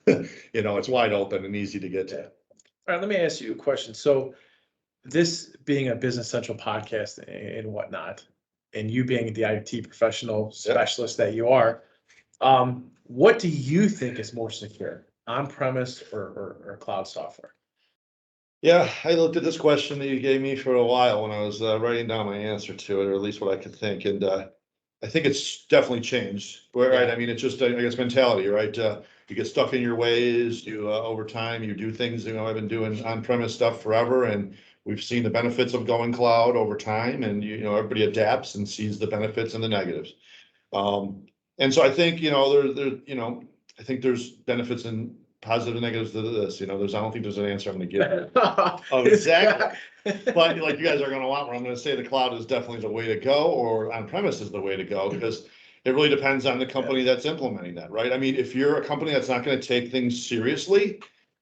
It's wide open and easy to get to. All right, let me ask you a question. So this being a Business Central podcast and whatnot, and you being the IT professional specialist that you are, what do you think is more secure, on-premise or cloud software? Yeah, I looked at this question that you gave me for a while when I was writing down my answer to it, or at least what I could think. And I think it's definitely changed. Right? I mean, it's just, I guess, mentality, right? You get stuck in your ways. You over time, you do things. I've been doing on-premise stuff forever, and we've seen the benefits of going cloud over time. And everybody adapts and sees the benefits and the negatives. And so I think I think there's benefits and positive and negatives to this. I don't think there's an answer I'm going to give. Oh, exactly. But like you guys are going to want, where I'm going to say the cloud is definitely the way to go, or on-premise is the way to go, because it really depends on the company that's implementing that, right? I mean, if you're a company that's not going to take things seriously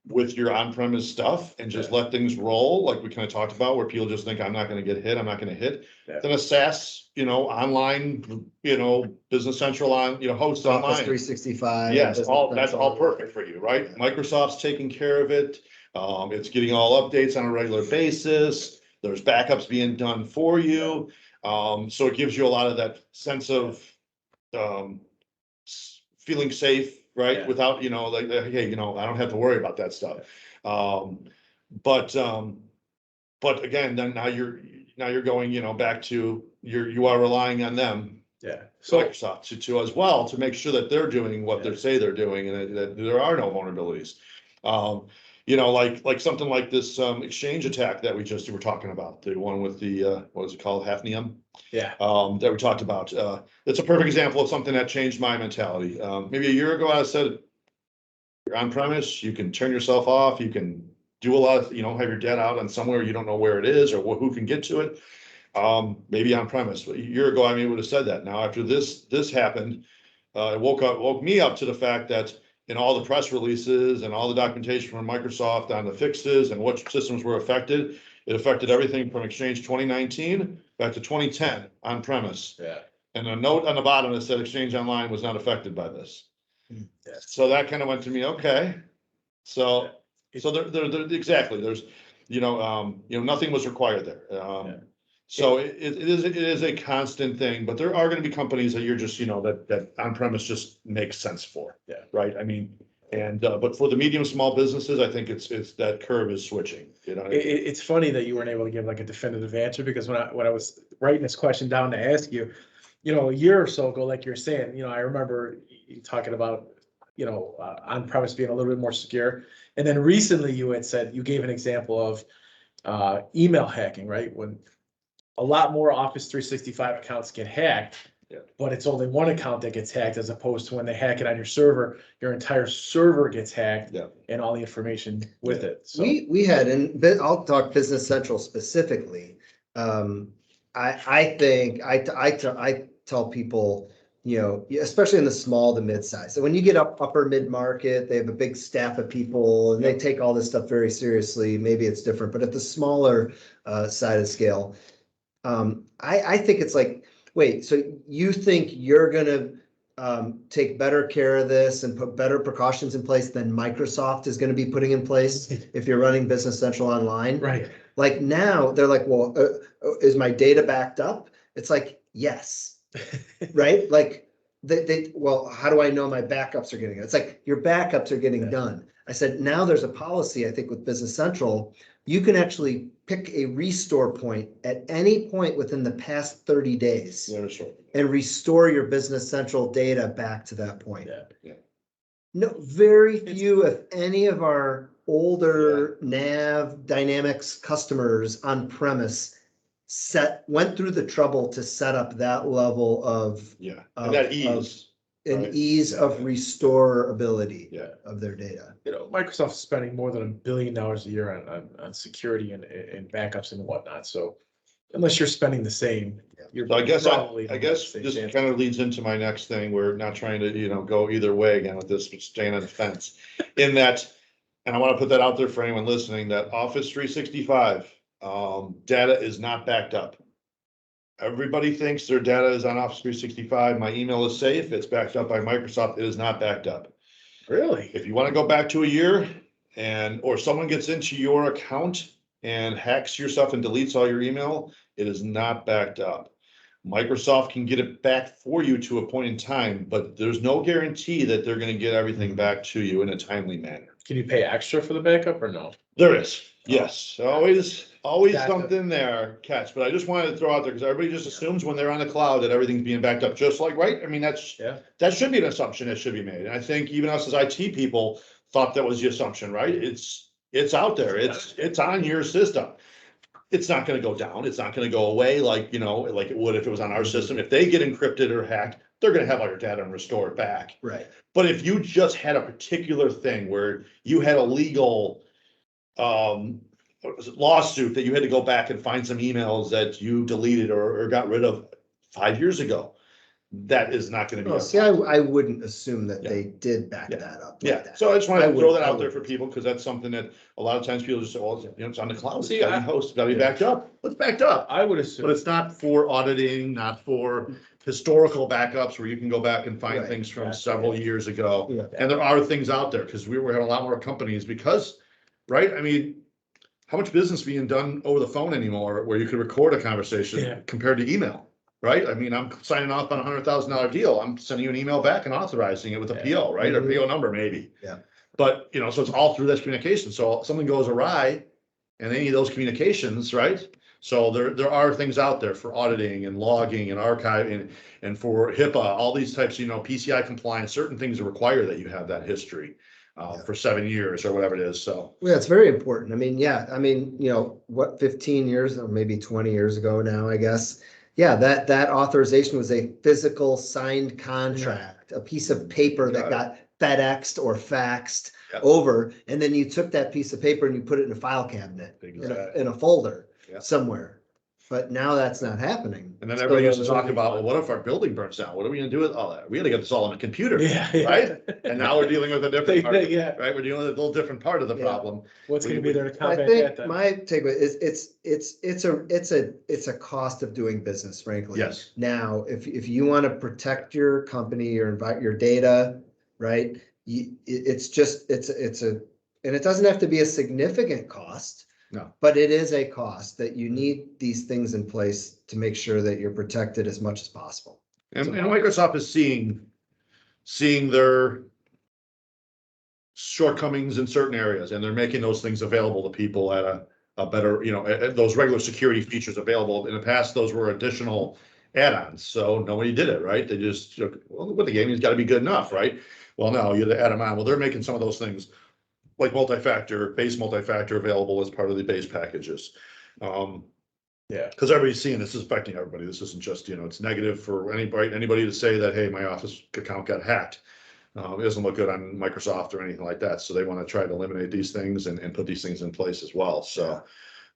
with your on-premise stuff and just let things roll, like we kind of talked about, where people just think, I'm not going to get hit, I'm not going to hit, then a SaaS, online, Business Central host Office online. 365. Yes, that's all perfect for you, right? Microsoft's taking care of it. It's getting all updates on a regular basis. There's backups being done for you. So it gives you a lot of that sense of feeling safe, right? Yeah. Without, like, hey, I don't have to worry about that stuff. But again, then now you're going, back to you are relying on them. Yeah. So So Microsoft to as well, to make sure that they're doing what they say they're doing, and that there are no vulnerabilities. Like something like this Exchange attack that we just were talking about, the one with the what was it called, Hafnium? yeah. That we talked about. It's a perfect example of something that changed my mentality. Maybe a year ago, I said, you're on premise, you can turn yourself off, you can do a lot of, have your data out on somewhere you don't know where it is or who can get to it. Maybe on premise. A year ago, I would have said that. Now, after this happened, it woke me up to the fact that in all the press releases and all the documentation from Microsoft on the fixes and what systems were affected, it affected everything from Exchange 2019 back to 2010 on premise. Yeah. And a note on the bottom that said Exchange Online was not affected by this. Yeah. So that kind of went to me, okay. So there exactly, there's, nothing was required there. So it is a constant thing, but there are gonna be companies that you're just, that on-premise just makes sense for. Yeah. Right, I mean, but for the medium, small businesses, I think it's that curve is switching, It's funny that you weren't able to give like a definitive answer, because when I was writing this question down to ask you, a year or so ago, like you're saying, I remember you talking about, on-premise being a little bit more secure. And then recently you had said, you gave an example of email hacking, right? When a lot more Office 365 accounts get hacked, Yeah. but it's only one account that gets hacked, as opposed to when they hack it on your server, your entire server gets hacked. Yeah. And all the information with it. So We had, I'll talk Business Central specifically. I think, I tell people, especially in the small to mid-size. So when you get upper mid-market, they have a big staff of people and they take all this stuff very seriously. Maybe it's different, but at the smaller side of scale, I think it's like, wait, so you think you're gonna take better care of this and put better precautions in place than Microsoft is gonna be putting in place if you're running Business Central online? right. Like now, they're like, well, is my data backed up? It's like, yes, right? Like well, how do I know my backups are getting it? It's like your backups are getting done. I said, now there's a policy, I think, with Business Central, you can actually pick a restore point at any point within the past 30 days and restore your Business Central data back to that point. Yeah. No, very few, if any, of our older Nav Dynamics customers on premise went through the trouble to set up that level of and that ease. an ease of restorability Yeah. of their data. Microsoft's spending more than $1 billion a year on security and backups and whatnot. So unless you're spending the same, you're So I guess probably this kind of leads into my next thing. We're not trying to, go either way again with this, but staying on the fence. In that, and I want to put that out there for anyone listening, that Office 365 data is not backed up. Everybody thinks their data is on Office 365. My email is safe. It's backed up by Microsoft. It is not backed up. Really? If you want to go back to a year or someone gets into your account and hacks your stuff and deletes all your email, it is not backed up. Microsoft can get it back for you to a point in time, but there's no guarantee that they're going to get everything back to you in a timely manner. Can you pay extra for the backup or no? There is, yes, always Gotcha. something there, catch, but I just wanted to throw out there because everybody just assumes when they're on the cloud that everything's being backed up, just like, right? I mean, that should be an assumption that should be made. And I think even us as IT people thought that was the assumption, right? It's out there, it's on your system. It's not gonna go down, it's not gonna go away like it would if it was on our system. If they get encrypted or hacked, they're gonna have all your data and restore it back. Right. But if you just had a particular thing where you had a legal lawsuit that you had to go back and find some emails that you deleted or got rid of 5 years ago, that is not gonna be. Oh, see, I wouldn't assume that they did back that up. Yeah, so I just wanted to throw that out there for people, because that's something that a lot of times people just say, well, it's on the cloud, it's gotta be hosted, it's gotta be backed up. It's backed up. I would assume. But it's not for auditing, not for historical backups where you can go back and find Right. things from several years ago. Yeah. And there are things out there, because we were having a lot more companies because, right, I mean, how much business being done over the phone anymore where you could record a conversation compared to email? Right? I mean, I'm signing off on a $100,000 deal. I'm sending you an email back and authorizing it with a PO, right? Or PO number maybe. Yeah. But, so it's all through this communication. So if something goes awry and any of those communications, right? So there are things out there for auditing and logging and archiving and for HIPAA, all these types, PCI compliance, certain things that require that you have that history for 7 years or whatever it is. So. Yeah, it's very important. I mean, what, 15 years or maybe 20 years ago now, I guess. Yeah, that authorization was a physical signed contract, a piece of paper that got FedExed or faxed over, and then you took that piece of paper and you put it in a file cabinet in a folder somewhere. But now that's not happening. And then everybody used to talk about, well, what if our building burns down? What are we gonna do with all that? We gotta get this all on a computer, right? And now we're dealing with a different part, right? We're dealing with a little different part of the problem. What's gonna be there to I combat think that? my takeaway is it's a cost of doing business, frankly. Yes. Now, if you want to protect your company or invite your data, right? And it doesn't have to be a significant cost. No, but it is a cost that you need these things in place to make sure that you're protected as much as possible. And Microsoft is seeing their shortcomings in certain areas, and they're making those things available to people at a better, those regular security features available. In the past, those were additional add-ons, so nobody did it, right? They just, well, with the gaming's got to be good enough, right? Well, no, you add them on. Well, they're making some of those things like base multi-factor available as part of the base packages. Yeah. Because everybody's seeing this is affecting everybody. This isn't just, it's negative for anybody to say that, hey, my Office account got hacked. It doesn't look good on Microsoft or anything like that. So they want to try to eliminate these things and put these things in place as well. So,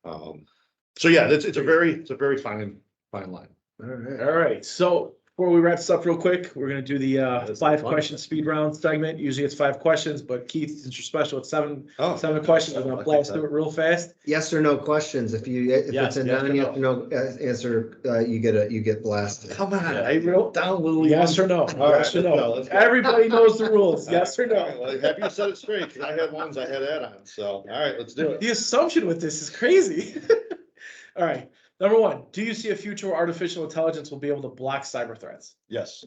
yeah, it's a very fine line. All right. All right, so before we wrap this up real quick, we're gonna do the 5-question speed round segment. Usually it's 5 questions, but Keith, since you're special, it's 7 questions. We're gonna blast through it real fast. Yes or no questions. If Yes, it's a yes or yes or no answer, you get blasted. Come on, Yeah. I wrote down Lily. Yes or no? All right, Yes or let's go, no? let's go. Everybody knows the rules. Yes or All right, no? well, have you said it straight? Because I had ones I had add-ons. So, all right, let's do it. The assumption with this is crazy. All right, number 1, do you see a future where artificial intelligence will be able to block cyber threats? Yes.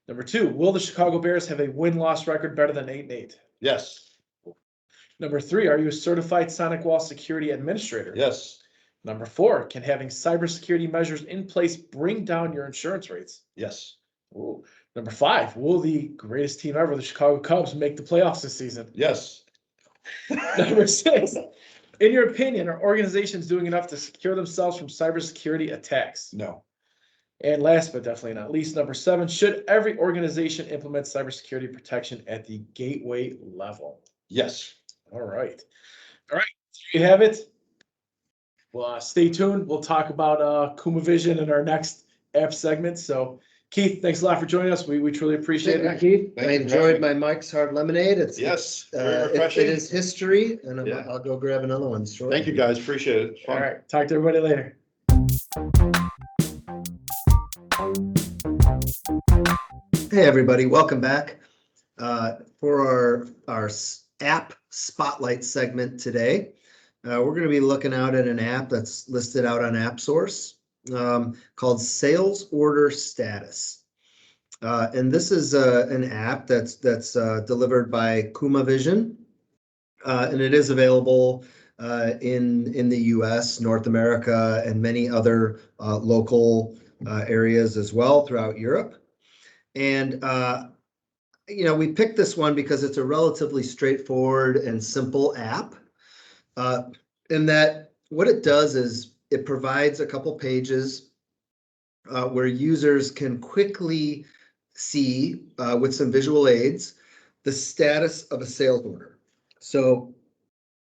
Number 2, will the Chicago Bears have a win-loss record better than 8-8? Yes. Number 3, are you a certified Sonic Wall security administrator? Yes. Number 4, can having cybersecurity measures in place bring down your insurance rates? Yes. Ooh. Number 5, will the greatest team ever, the Chicago Cubs, make the playoffs this season? Yes. Number 6, in your opinion, are organizations doing enough to secure themselves from cybersecurity attacks? No. And last but definitely not least, number 7, should every organization implement cybersecurity protection at the gateway level? Yes. All right. All right, there you have it. Well, stay tuned. We'll talk about Kumavision in our next app segment. So, Keith, thanks a lot for joining us. We truly appreciate it. Keith. Thank I you for enjoyed having my Mike's Hard Lemonade. Yes. Very It refreshing. is history, and Yeah. I'll go grab another one shortly. Thank you, guys. Appreciate it. It's All fun. right. Talk to everybody later. Hey, everybody, welcome back for our app spotlight segment today. We're going to be looking out at an app that's listed out on AppSource called Sales Order Status. And this is an app that's delivered by Kumavision, and it is available in the US, North America, and many other local areas as well throughout Europe. And we picked this one because it's a relatively straightforward and simple app. In that what it does is it provides a couple pages where users can quickly see with some visual aids the status of a sales order. So,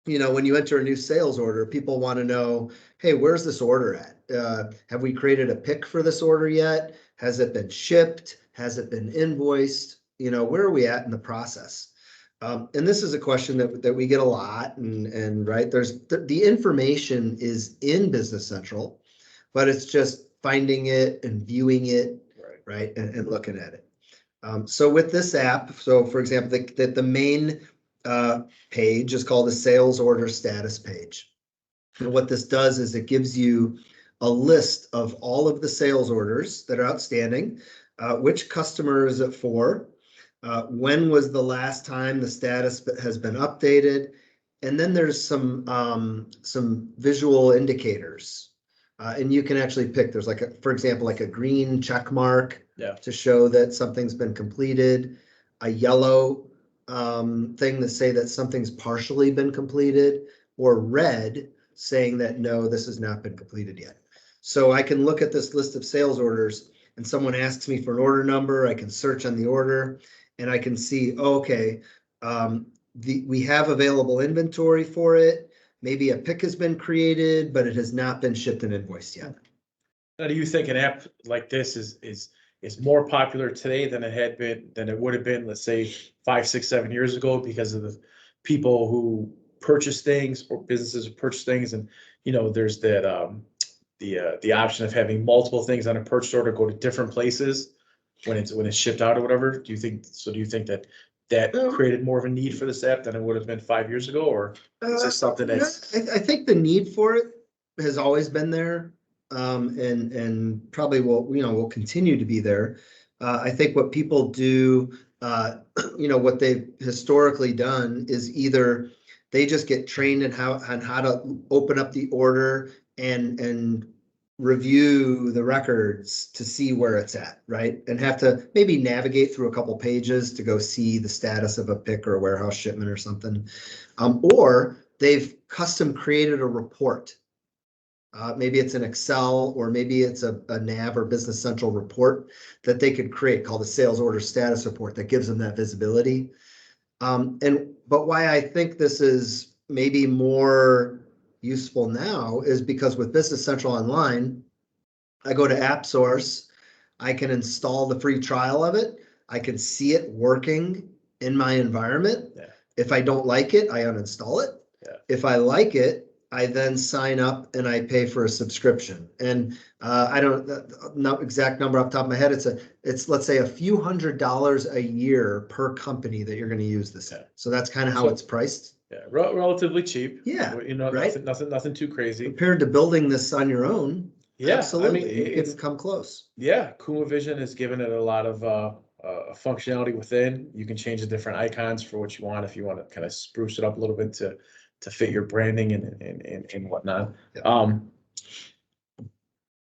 when you enter a new sales order, people want to know, hey, where's this order at? Have we created a pick for this order yet? Has it been shipped? Has it been invoiced? Where are we at in the process? And this is a question that we get a lot, and right, there's the information is in Business Central, but it's just finding it and viewing it, right, and looking at it. So with this app, so for example, the main page is called the Sales Order Status page. And what this does is it gives you a list of all of the sales orders that are outstanding, which customer is it for, when was the last time the status has been updated, and then there's some visual indicators, and you can actually pick. There's for example, like a green check mark to show that something's been completed, a yellow thing to say that something's partially been completed, or red saying that no, this has not been completed yet. So I can look at this list of sales orders, and someone asks me for an order number. I can search on the order, and I can see, okay, we have available inventory for it. Maybe a pick has been created, but it has not been shipped and invoiced yet. Now, do you think an app like this is more popular today than it would have been, let's say 5, 6, 7 years ago, because of the people who purchase things or businesses who purchase things, and there's that the option of having multiple things on a purchase order go to different places when it's shipped out or whatever? Do you think that that No. created more of a need for this app than it would have been 5 years ago, or is this something that's? I think the need for it has always been there. And probably will continue to be there. I think what people do, what they've historically done is either they just get trained in how to open up the order and review the records to see where it's at, right? And have to maybe navigate through a couple pages to go see the status of a pick or a warehouse shipment or something. Or they've custom created a report. Maybe it's an Excel, or maybe it's a NAV or Business Central report that they could create called a sales order status report that gives them that visibility. But why I think this is maybe more useful now is because with Business Central Online, I go to AppSource, I can install the free trial of it, I can see it working in my environment. Yeah. If I don't like it, I uninstall it. Yeah. If I like it, I then sign up and I pay for a subscription. And I don't know exact number off the top of my head. It's let's say a few $100s a year per company that you're going to use this at. So that's kind of how it's priced. Yeah, relatively cheap. Yeah, You know, right. nothing too crazy. Compared to building this on your own. Yeah, Absolutely. I mean, You it's can come close. yeah. Kumavision has given it a lot of functionality within. You can change the different icons for what you want if you want to kind of spruce it up a little bit to fit your branding and whatnot. Yeah.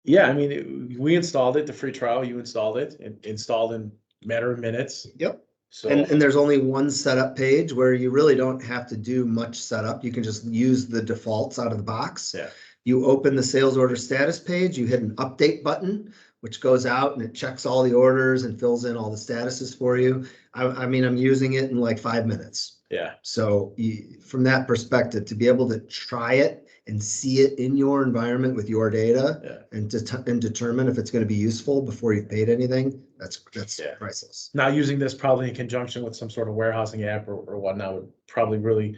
Yeah, I mean, we installed it, the free trial. You installed it, and installed in a matter of minutes. Yep. So And there's only one setup page where you really don't have to do much setup. You can just use the defaults out of the box. yeah, You open the sales order status page, you hit an update button, which goes out and it checks all the orders and fills in all the statuses for you. I mean, I'm using it in like 5 minutes. yeah, So from that perspective, to be able to try it and see it in your environment with your data yeah. and determine if it's going to be useful before you've paid anything, that's Yeah. priceless. Now using this probably in conjunction with some sort of warehousing app or whatnot would probably really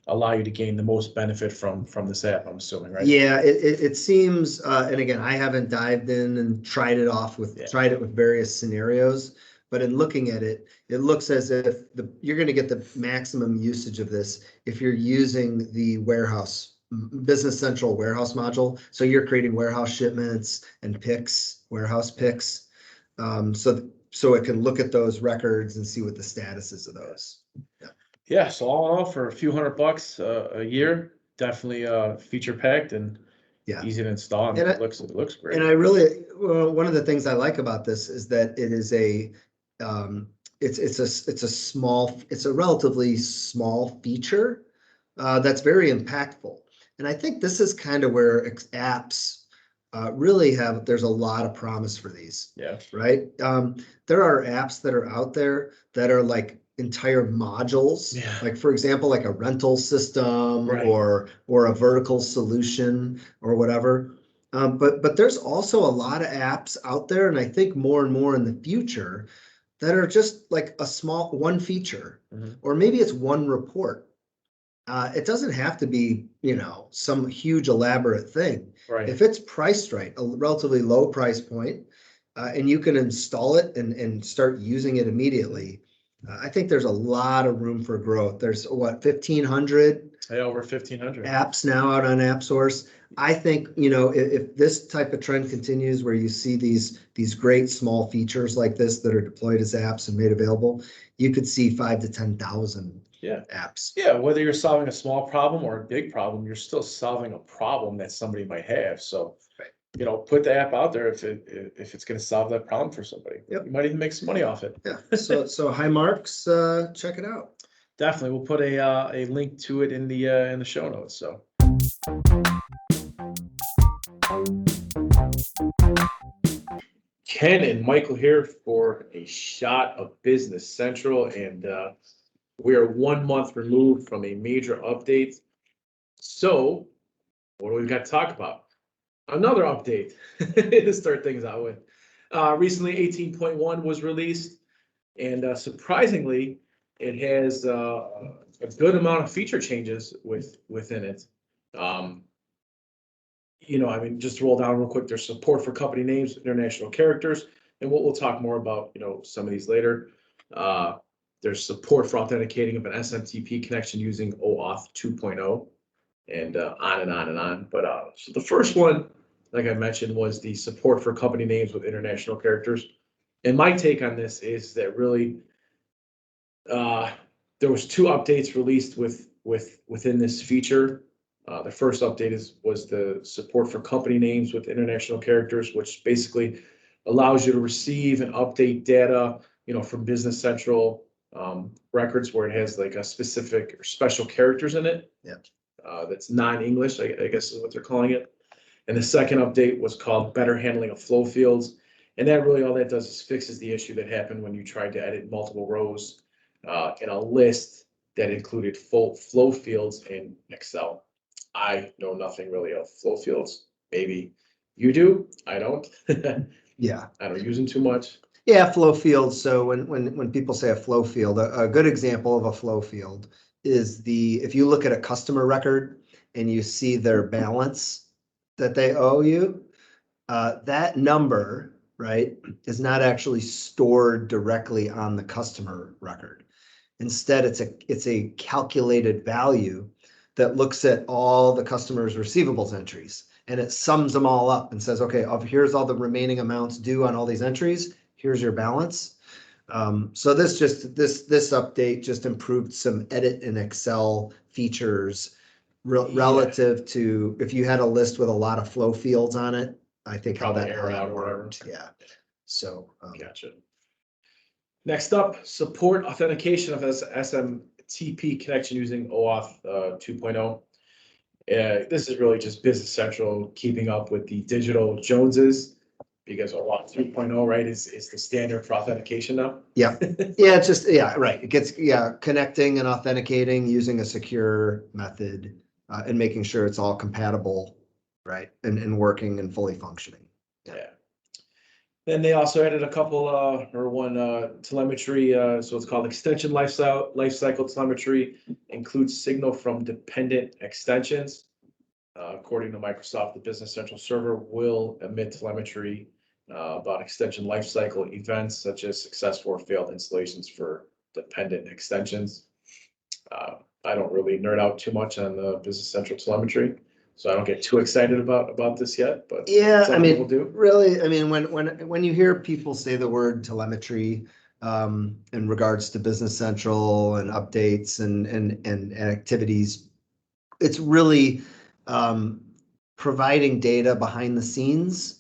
allow you to gain the most benefit from this app, I'm assuming, right? Yeah, it seems, and again, I haven't dived in and tried it with various scenarios, but in looking at it, it looks as if you're going to get the maximum usage of this if you're using the Business Central warehouse module. So you're creating warehouse shipments and picks, warehouse picks, so it can look at those records and see what the status is of those. Yeah, so all in all, for a few $100 a year, definitely feature packed and Yeah. easy to install. And And it looks great. And one of the things I like about this is that it is it's a relatively small feature that's very impactful. And I think this is kind of where apps really there's a lot of promise for these, Yeah, right? There are apps that are out there that are like entire modules, Yeah. like for example, like a rental system Right. or a vertical solution or whatever. But there's also a lot of apps out there, and I think more and more in the future that are just like a small one feature, Mhm. or maybe it's one report. It doesn't have to be, some huge elaborate thing. right. If it's priced right, a relatively low price point, and you can install it and start using it immediately, I think there's a lot of room for growth. There's 1,500 Over 1,500. apps now out on AppSource. I think, if this type of trend continues where you see these great small features like this that are deployed as apps and made available, you could see 5,000 to 10,000 Yeah. apps. Yeah, whether you're solving a small problem or a big problem, you're still solving a problem that somebody might have. So, Right. Put the app out there if it's going to solve that problem for somebody. Yep. You might even make some money off it. Yeah. So high marks, check it out. Definitely, we'll put a link to it in the show notes. So. Ken and Michael here for a shot of Business Central, and we are 1 month removed from a major update. So, what do we got to talk about? Another update to start things out with. Recently, 18.1 was released, and surprisingly, it has a good amount of feature changes within it. Just to roll down real quick, there's support for company names, international characters, and we'll talk more about, some of these later. There's support for authenticating of an SMTP connection using OAuth 2.0, and on and on and on. But so the first one, like I mentioned, was the support for company names with international characters. And my take on this is that really there was 2 updates released within this feature. The first update was the support for company names with international characters, which basically allows you to receive and update data, from Business Central records where it has like a specific or special characters in it. Yeah. That's non-English, I guess is what they're calling it. And the second update was called Better Handling of Flow Fields. And that really all that does is fixes the issue that happened when you tried to edit multiple rows in a list that included full flow fields in Excel. I know nothing really of flow fields. Maybe you do. I don't. Yeah. I don't use them too much. Yeah, flow fields. So when people say a flow field, a good example of a flow field is if you look at a customer record and you see their balance that they owe you, that number, right, is not actually stored directly on the customer record. Instead, it's a calculated value that looks at all the customer's receivables entries, and it sums them all up and says, okay, here's all the remaining amounts due on all these entries. Here's your balance. So this update just improved some edit in Excel features relative to if you had a list with a lot of flow fields on it. I think how that worked. Yeah. So Gotcha. Next up, support authentication of SMTP connection using OAuth 2.0. This is really just Business Central keeping up with the digital Joneses, because OAuth 3.0, right, is the standard for authentication now. Yeah. Yeah, it's just, yeah, right. It gets, connecting and authenticating using a secure method and making sure it's all compatible, right, and working and fully functioning. Yeah. Then they also added a couple one telemetry, so it's called extension lifecycle telemetry, includes signal from dependent extensions. According to Microsoft, the Business Central server will emit telemetry about extension lifecycle events such as successful or failed installations for dependent extensions. I don't really nerd out too much on the Business Central telemetry, so I don't get too excited about this yet. But yeah, some people do. Really, I mean, when you hear people say the word telemetry in regards to Business Central and updates and activities, it's really providing data behind the scenes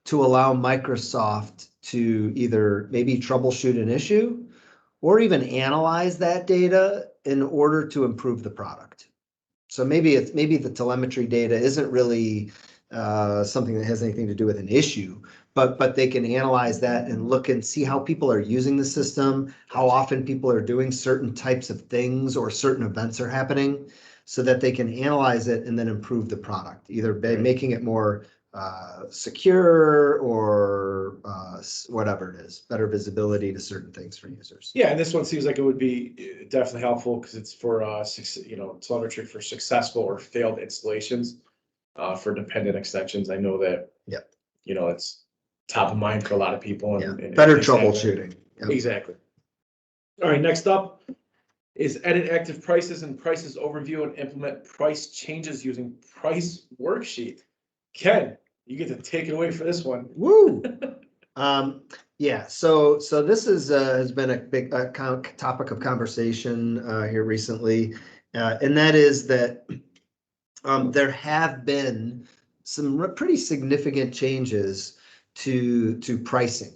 to allow Microsoft to either maybe troubleshoot an issue or even analyze that data in order to improve the product. So maybe the telemetry data isn't really something that has anything to do with an issue, but they can analyze that and look and see how people are using the system, how often people are doing certain types of things or certain events are happening, so that they can analyze it and then improve the product, either by making it more secure or whatever it is, better visibility to certain things for users. Yeah, and this one seems like it would be definitely helpful because it's for telemetry for successful or failed installations for dependent extensions. I know that. Yep. It's top of mind for a lot of people. And better troubleshooting. Yep. Exactly. All right, next up is edit active prices and prices overview and implement price changes using price worksheet. Ken, you get to take it away for this one. Woo! Yeah, so this has been a big topic of conversation here recently, and that is that there have been some pretty significant changes to pricing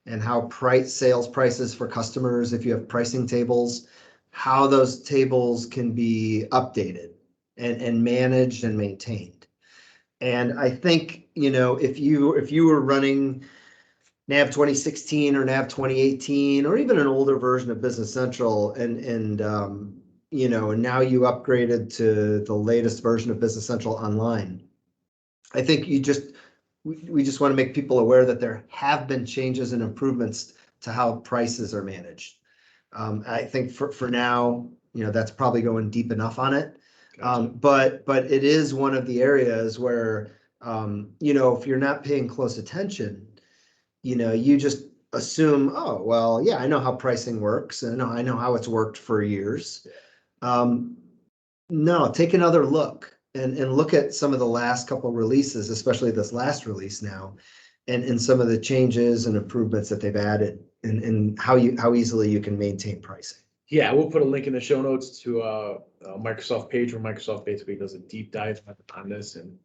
and how sales prices for customers, if you have pricing tables, how those tables can be updated and managed and maintained. And I think, if you were running NAV 2016 or NAV 2018 or even an older version of Business Central and now you upgraded to the latest version of Business Central Online, I think we just want to make people aware that there have been changes and improvements to how prices are managed. I think for now, that's probably going deep enough on it. Gotcha. But it is one of the areas where, if you're not paying close attention, you assume, oh, well, yeah, I know how pricing works and I know how it's worked for years. No, take another look and look at some of the last couple releases, especially this last release now, and some of the changes and improvements that they've added and how easily you can maintain pricing. Yeah, we'll put a link in the show notes to a Microsoft page where Microsoft basically does a deep dive on this and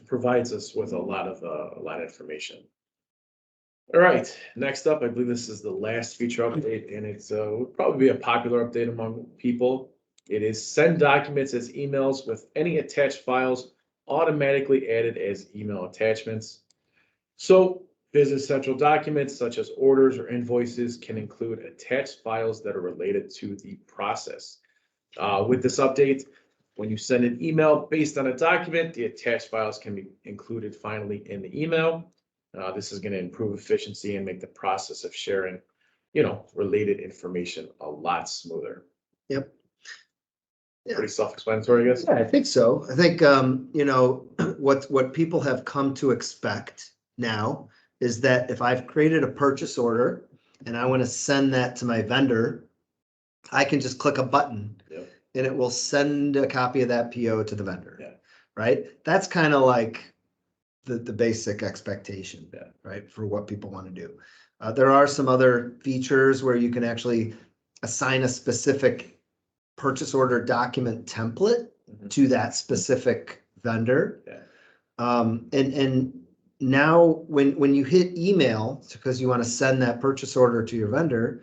provides us with a lot of information. All right, next up, I believe this is the last feature update, and it's will probably be a popular update among people. It is send documents as emails with any attached files automatically added as email attachments. So Business Central documents such as orders or invoices can include attached files that are related to the process. With this update, when you send an email based on a document, the attached files can be included finally in the email. This is going to improve efficiency and make the process of sharing, related information a lot smoother. Yep. Yeah. Pretty self-explanatory, I guess. Yeah, I think so. I think, what people have come to expect now is that if I've created a purchase order and I want to send that to my vendor, I can just click a button. Yep. And it will send a copy of that PO to the vendor. Yeah. Right? That's kind of like the basic expectation, Yeah. right, for what people want to do. There are some other features where you can actually assign a specific purchase order document template to that specific vendor. Yeah. And now when you hit email, because you want to send that purchase order to your vendor,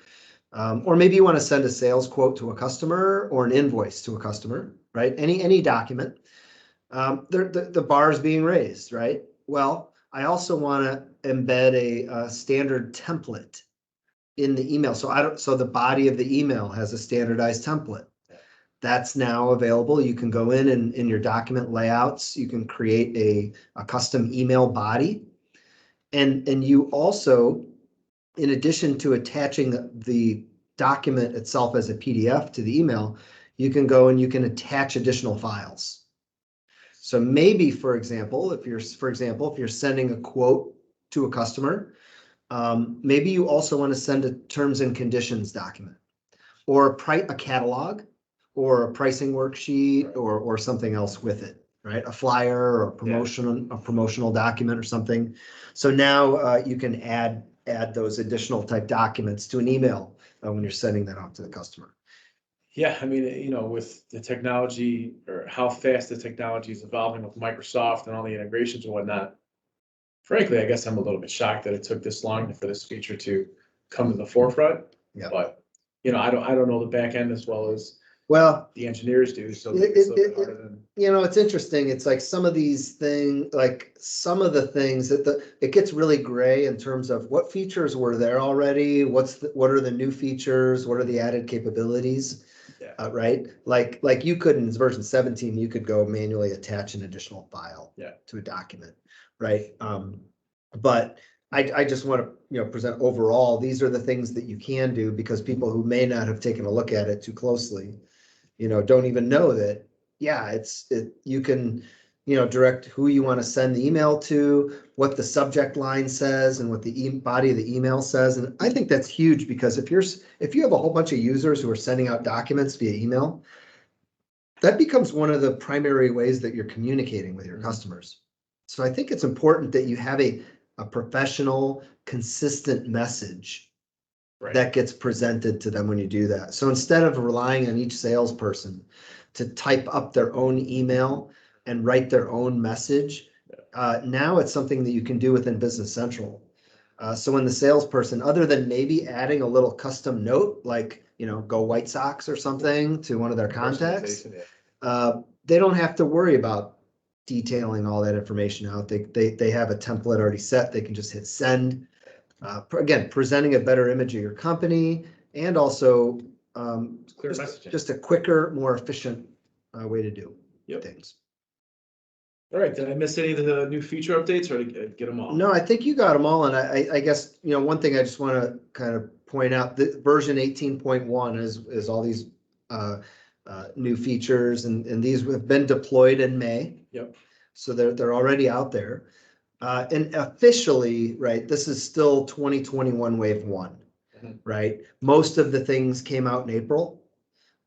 or maybe you want to send a sales quote to a customer or an invoice to a customer, right? Any document, the bar is being raised, right? Well, I also want to embed a standard template in the email. So the body of the email has a standardized template. That's now available. You can go in your document layouts, you can create a custom email body. And you also, in addition to attaching the document itself as a PDF to the email, you can go and you can attach additional files. So maybe, for example, if you're sending a quote to a customer, maybe you also want to send a terms and conditions document or a catalog or a pricing worksheet or something else with it, right? A flyer or a promotional document or something. So now you can add those additional type documents to an email when you're sending that out to the customer. Yeah, I mean, with the technology or how fast the technology is evolving with Microsoft and all the integrations and whatnot, frankly, I guess I'm a little bit shocked that it took this long for this feature to come to the forefront. Yeah. But, I don't know the back end as well as the engineers do. So it's interesting. It's like some of these things, like some of the things it gets really gray in terms of what features were there already. What are the new features? What are the added capabilities? Yeah. Right? Like you could in version 17, you could go manually attach an additional file to a document, right? But I just want to present overall, these are the things that you can do because people who may not have taken a look at it too closely, don't even know that, you can, direct who you want to send the email to, what the subject line says and what the body of the email says. And I think that's huge because if you have a whole bunch of users who are sending out documents via email, that becomes one of the primary ways that you're communicating with your customers. So I think it's important that you have a professional, consistent message that gets presented to them when you do that. So instead of relying on each salesperson to type up their own email and write their own message, now it's something that you can do within Business Central. So when the salesperson, other than maybe adding a little custom note, like, go White Sox or something to one of their contacts, they don't have to worry about detailing all that information out. They have a template already set. They can just hit send. Again, presenting a better image of your company and also clear messaging. Just a quicker, more efficient way to do things. All right, did I miss any of the new feature updates or did I get them all? No, I think you got them all. And I guess, one thing I just want to kind of point out that version 18.1 is all these new features and these have been deployed in May. Yep. So they're already out there. And officially, right, this is still 2021 wave one, right? Most of the things came out in April,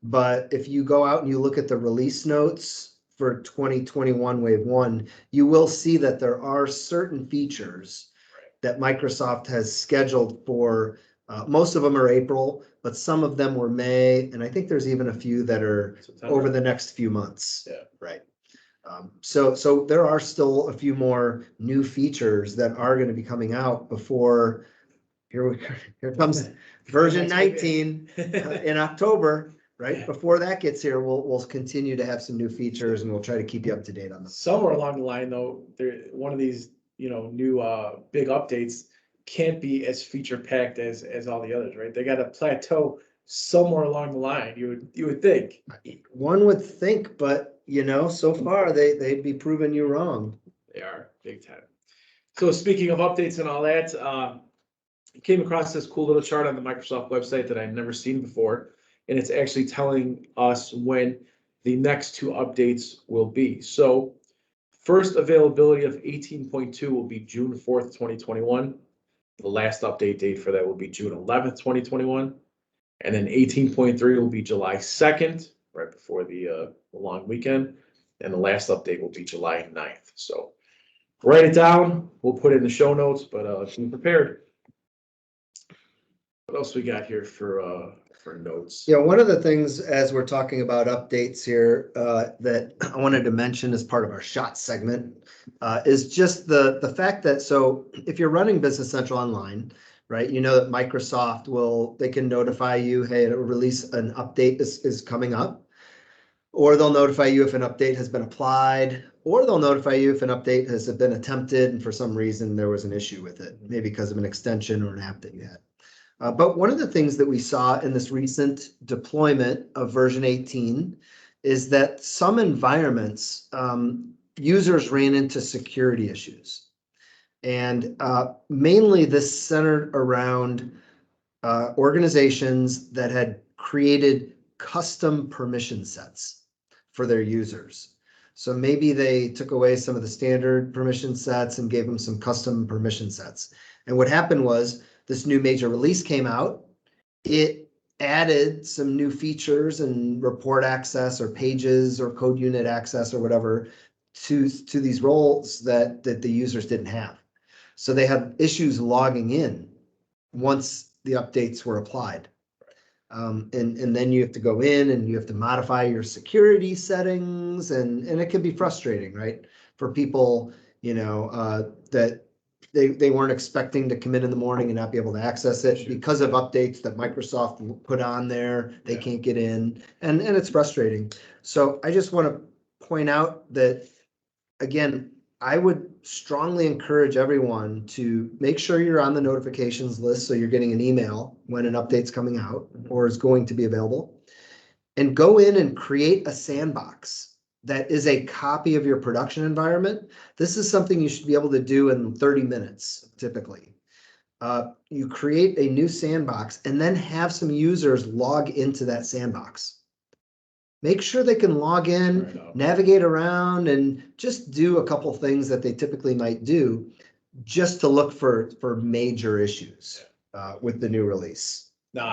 but if you go out and you look at the release notes for 2021 wave one, you will see that there are certain features that Microsoft has scheduled for, most of them are April, but some of them were May, and I think there's even a few that are September. over the next few months. Yeah. Right. So there are still a few more new features that are going to be coming out before here comes version 19 in October, right? Yeah. Before that gets here, we'll continue to have some new features and we'll try to keep you up to date on them. Somewhere along the line, though, one of these, new big updates can't be as feature packed as all the others, right? They got to plateau somewhere along the line. You would think. One would think, but so far they'd be proving you wrong. They are big time. So speaking of updates and all that, came across this cool little chart on the Microsoft website that I've never seen before, and it's actually telling us when the next two updates will be. So first availability of 18.2 will be June 4th, 2021. The last update date for that will be June 11th, 2021. And then 18.3 will be July 2nd, right before the long weekend. And the last update will be July 9th. So write it down. We'll put it in the show notes, but be prepared. What else we got here for notes? Yeah, one of the things as we're talking about updates here that I wanted to mention as part of our shot segment is just the fact that, so if you're running Business Central online, right, that Microsoft they can notify you, hey, a release, an update is coming up, or they'll notify you if an update has been applied, or they'll notify you if an update has been attempted and for some reason there was an issue with it, maybe because of an extension or an app that you had. But one of the things that we saw in this recent deployment of version 18 is that some environments, users ran into security issues. And mainly this centered around organizations that had created custom permission sets for their users. So maybe they took away some of the standard permission sets and gave them some custom permission sets. And what happened was, this new major release came out. It added some new features and report access or pages or code unit access or whatever to these roles that the users didn't have. So they have issues logging in once the updates were applied. And then you have to go in and you have to modify your security settings, and it can be frustrating, right? For people, that they weren't expecting to come in the morning and not be able to access it because of updates that Microsoft put on there. They can't get in, and it's frustrating. So I just want to point out that, again, I would strongly encourage everyone to make sure you're on the notifications list so you're getting an email when an update's coming out or is going to be available, and go in and create a sandbox that is a copy of your production environment. This is something you should be able to do in 30 minutes, typically. You create a new sandbox and then have some users log into that sandbox. Make sure they can log in, navigate around, and just do a couple things that they typically might do just to look for major issues with the new release. No,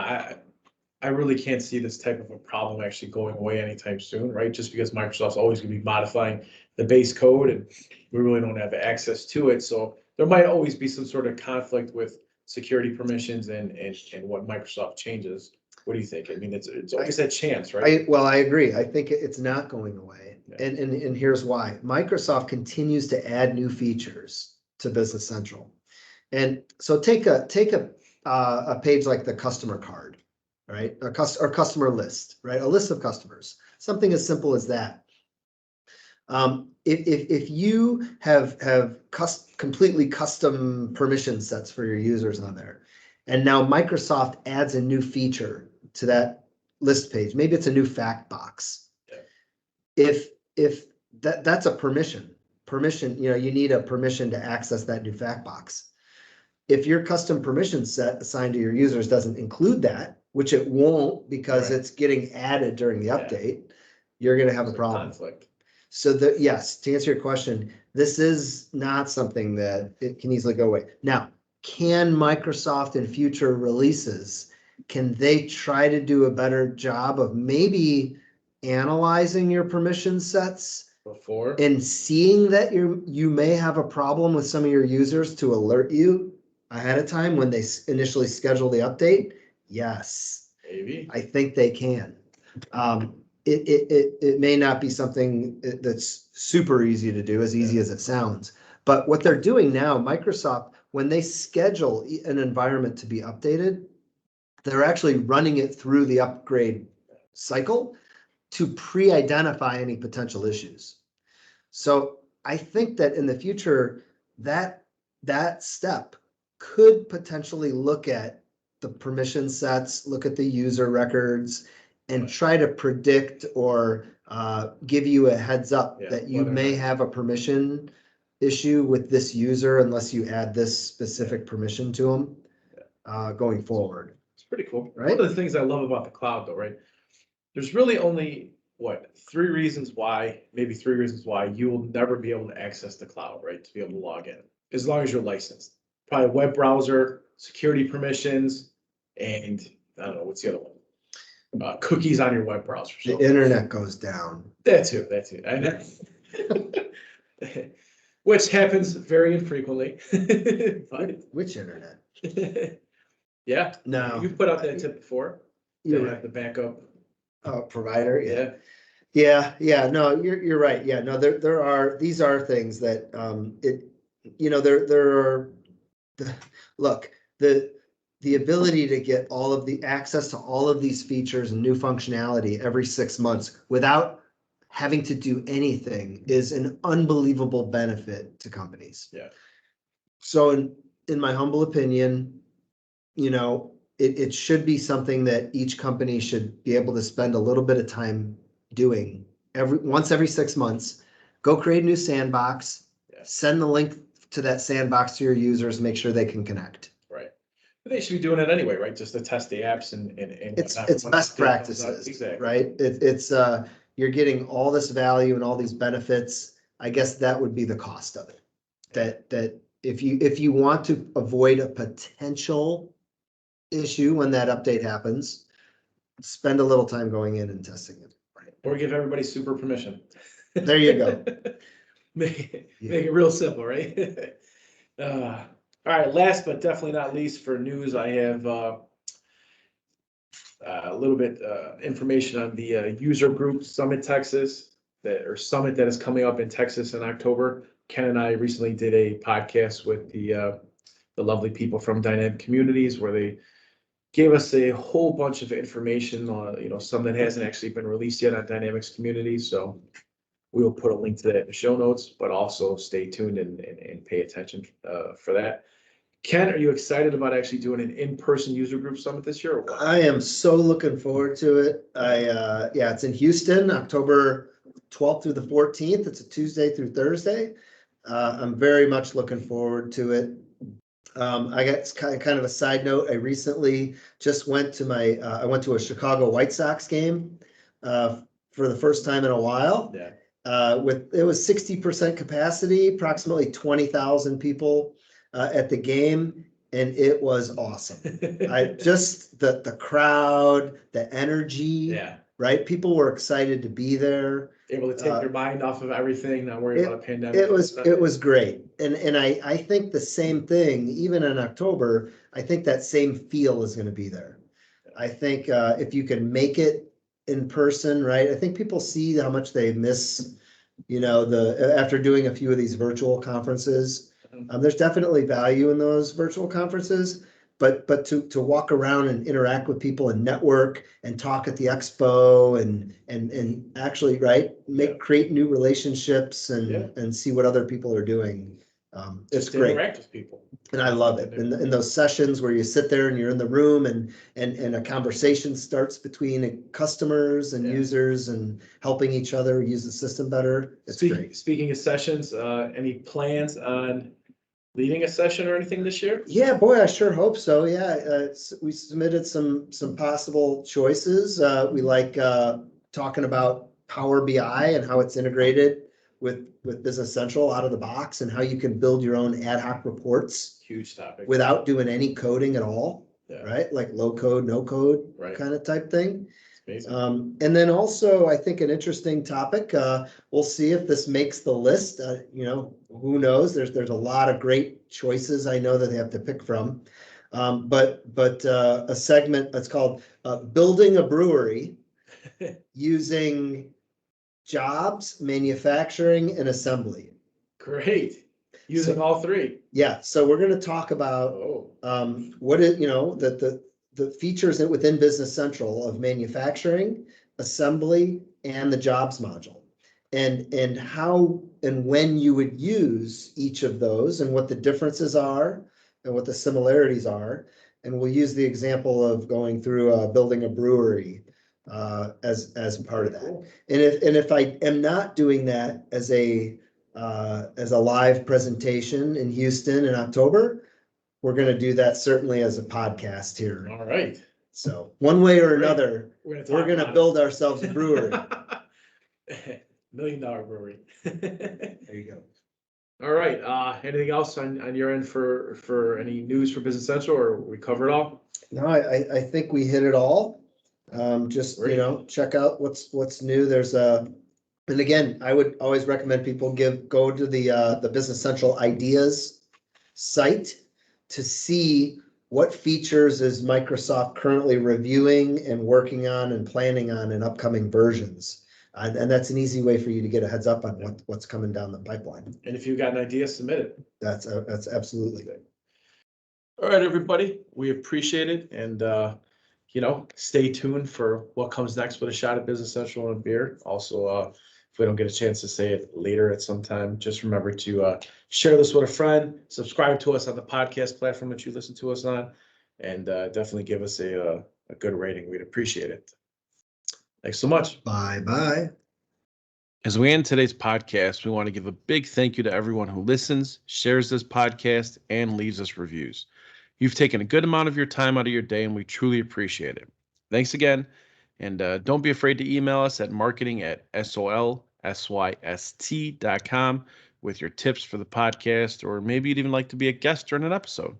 I really can't see this type of a problem actually going away anytime soon, right? Just because Microsoft's always going to be modifying the base code and we really don't have access to it. So there might always be some sort of conflict with security permissions and what Microsoft changes. What do you think? I mean, it's always that chance, right? I agree. I think it's not going away. Yeah. And here's why. Microsoft continues to add new features to Business Central. And so take a page like the customer card. Right, or customer list, right? A list of customers, something as simple as that. If you have completely custom permission sets for your users on there, and now Microsoft adds a new feature to that list page, maybe it's a new fact box. Yeah. If that's a permission, you need a permission to access that new fact box. If your custom permission set assigned to your users doesn't include that, which it won't because it's getting added during the update, you're going to have a problem. Conflict. So yes, to answer your question, this is not something that it can easily go away. Now, can Microsoft in future releases, can they try to do a better job of maybe analyzing your permission sets Before, and seeing that you may have a problem with some of your users to alert you ahead of time when they initially schedule the update? Yes, maybe. I think they can. It may not be something that's super easy to do, as easy as it sounds. But what they're doing now, Microsoft, when they schedule an environment to be updated, they're actually running it through the upgrade cycle to pre-identify any potential issues. So I think that in the future, that step could potentially look at the permission sets, look at the user records, and try to predict or give you a heads up that you may have a permission issue with this user unless you add this specific permission to them going forward. It's pretty cool. Right? One of the things I love about the cloud though, right? There's really only, what, maybe three reasons why you will never be able to access the cloud, right? To be able to log in, as long as you're licensed. Probably a web browser, security permissions, and I don't know, what's the other one? Cookies on your web browser. The internet goes down. That too. I know. Which happens very infrequently. But, Which internet? yeah. No. You put out that tip before. You're They right. have the backup. Provider, Yeah. Yeah, no, you're right. Yeah, no, these are things that, there are, look, the ability to get all of the access to all of these features and new functionality every 6 months without having to do anything is an unbelievable benefit to companies. Yeah. So in my humble opinion, it should be something that each company should be able to spend a little bit of time doing once every 6 months. Go create a new sandbox, send the link to that sandbox to your users, make sure they can connect. Right. But they should be doing it anyway, right? Just to test the apps and It's whatnot. it's Once best the update comes out. practices, Exactly. right? It's you're getting all this value and all these benefits. I guess that would be the cost of it. That if you want to avoid a potential issue when that update happens, spend a little time going in and testing it. Right. Or give everybody super permission. There you go. Make it real simple, right? All right, last but definitely not least for news, I have a little bit information on the user group Summit Texas, summit that is coming up in Texas in October. Ken and I recently did a podcast with the lovely people from Dynamic Communities where they gave us a whole bunch of information on, some that hasn't actually been released yet on Dynamics Communities. So we will put a link to that in the show notes, but also stay tuned and pay attention for that. Ken, are you excited about actually doing an in-person user group summit this year or what? I am so looking forward to it. It's in Houston, October 12th through the 14th. It's a Tuesday through Thursday. I'm very much looking forward to it. I got kind of a side note. I recently just went to I went to a Chicago White Sox game for the first time in a while. Yeah. It was 60% capacity, approximately 20,000 people at the game, and it was awesome. The crowd, the energy. Yeah. Right? People were excited to be there. Able to take their mind off of everything, not worry about a pandemic. It was great. And I think the same thing, even in October, I think that same feel is going to be there. I think if you can make it in person, right? I think people see how much they miss, after doing a few of these virtual conferences. There's definitely value in those virtual conferences, but to walk around and interact with people and network and talk at the expo and actually, right, create new relationships and see what other people are doing. It's Just great. interact with people. And I love it. In those sessions where you sit there and you're in the room and a conversation starts between customers and users and helping each other use the system better. It's great. Speaking of sessions, any plans on leading a session or anything this year? Yeah, boy, I sure hope so. Yeah, we submitted some possible choices. We like talking about Power BI and how it's integrated with Business Central out of the box, and how you can build your own ad hoc reports Huge topic. without doing any coding at all, Yeah. right? Like low code, no code Right. kind of type thing. It's amazing. And then also, I think an interesting topic, we'll see if this makes the list, who knows? There's a lot of great choices I know that they have to pick from. But a segment that's called Building a Brewery using jobs, manufacturing, and assembly. Great. Using all three. Yeah, so we're gonna talk about Oh, what is, the features within Business Central of manufacturing, assembly, and the jobs module. And how and when you would use each of those, and what the differences are and what the similarities are. And we'll use the example of going through building a brewery as part of that. cool. And if I am not doing that as a live presentation in Houston in October, we're gonna do that certainly as a podcast here. All right. So one way or Great. another, We're we're gonna build ourselves a brewery. $1 million brewery. There you go. All right, anything else on your end for any news for Business Central, or we covered all? No, I think we hit it all. Just, Great. check out what's new. There's and again, I would always recommend people go to the Business Central Ideas site to see what features is Microsoft currently reviewing and working on and planning on in upcoming versions. And that's an easy way for you to get a heads up on what's coming down the pipeline. And if you've got an idea, submit it. That's absolutely. All right, everybody, we appreciate it, and stay tuned for what comes next with a shot at Business Central and a beer. Also, if we don't get a chance to say it later at some time, just remember to share this with a friend, subscribe to us on the podcast platform that you listen to us on, and definitely give us a good rating. We'd appreciate it. Thanks so much. Bye. As we end today's podcast, we want to give a big thank you to everyone who listens, shares this podcast, and leaves us reviews. You've taken a good amount of your time out of your day, and we truly appreciate it. Thanks again. And don't be afraid to email us at marketing@solsyst.com with your tips for the podcast, or maybe you'd even like to be a guest during an episode.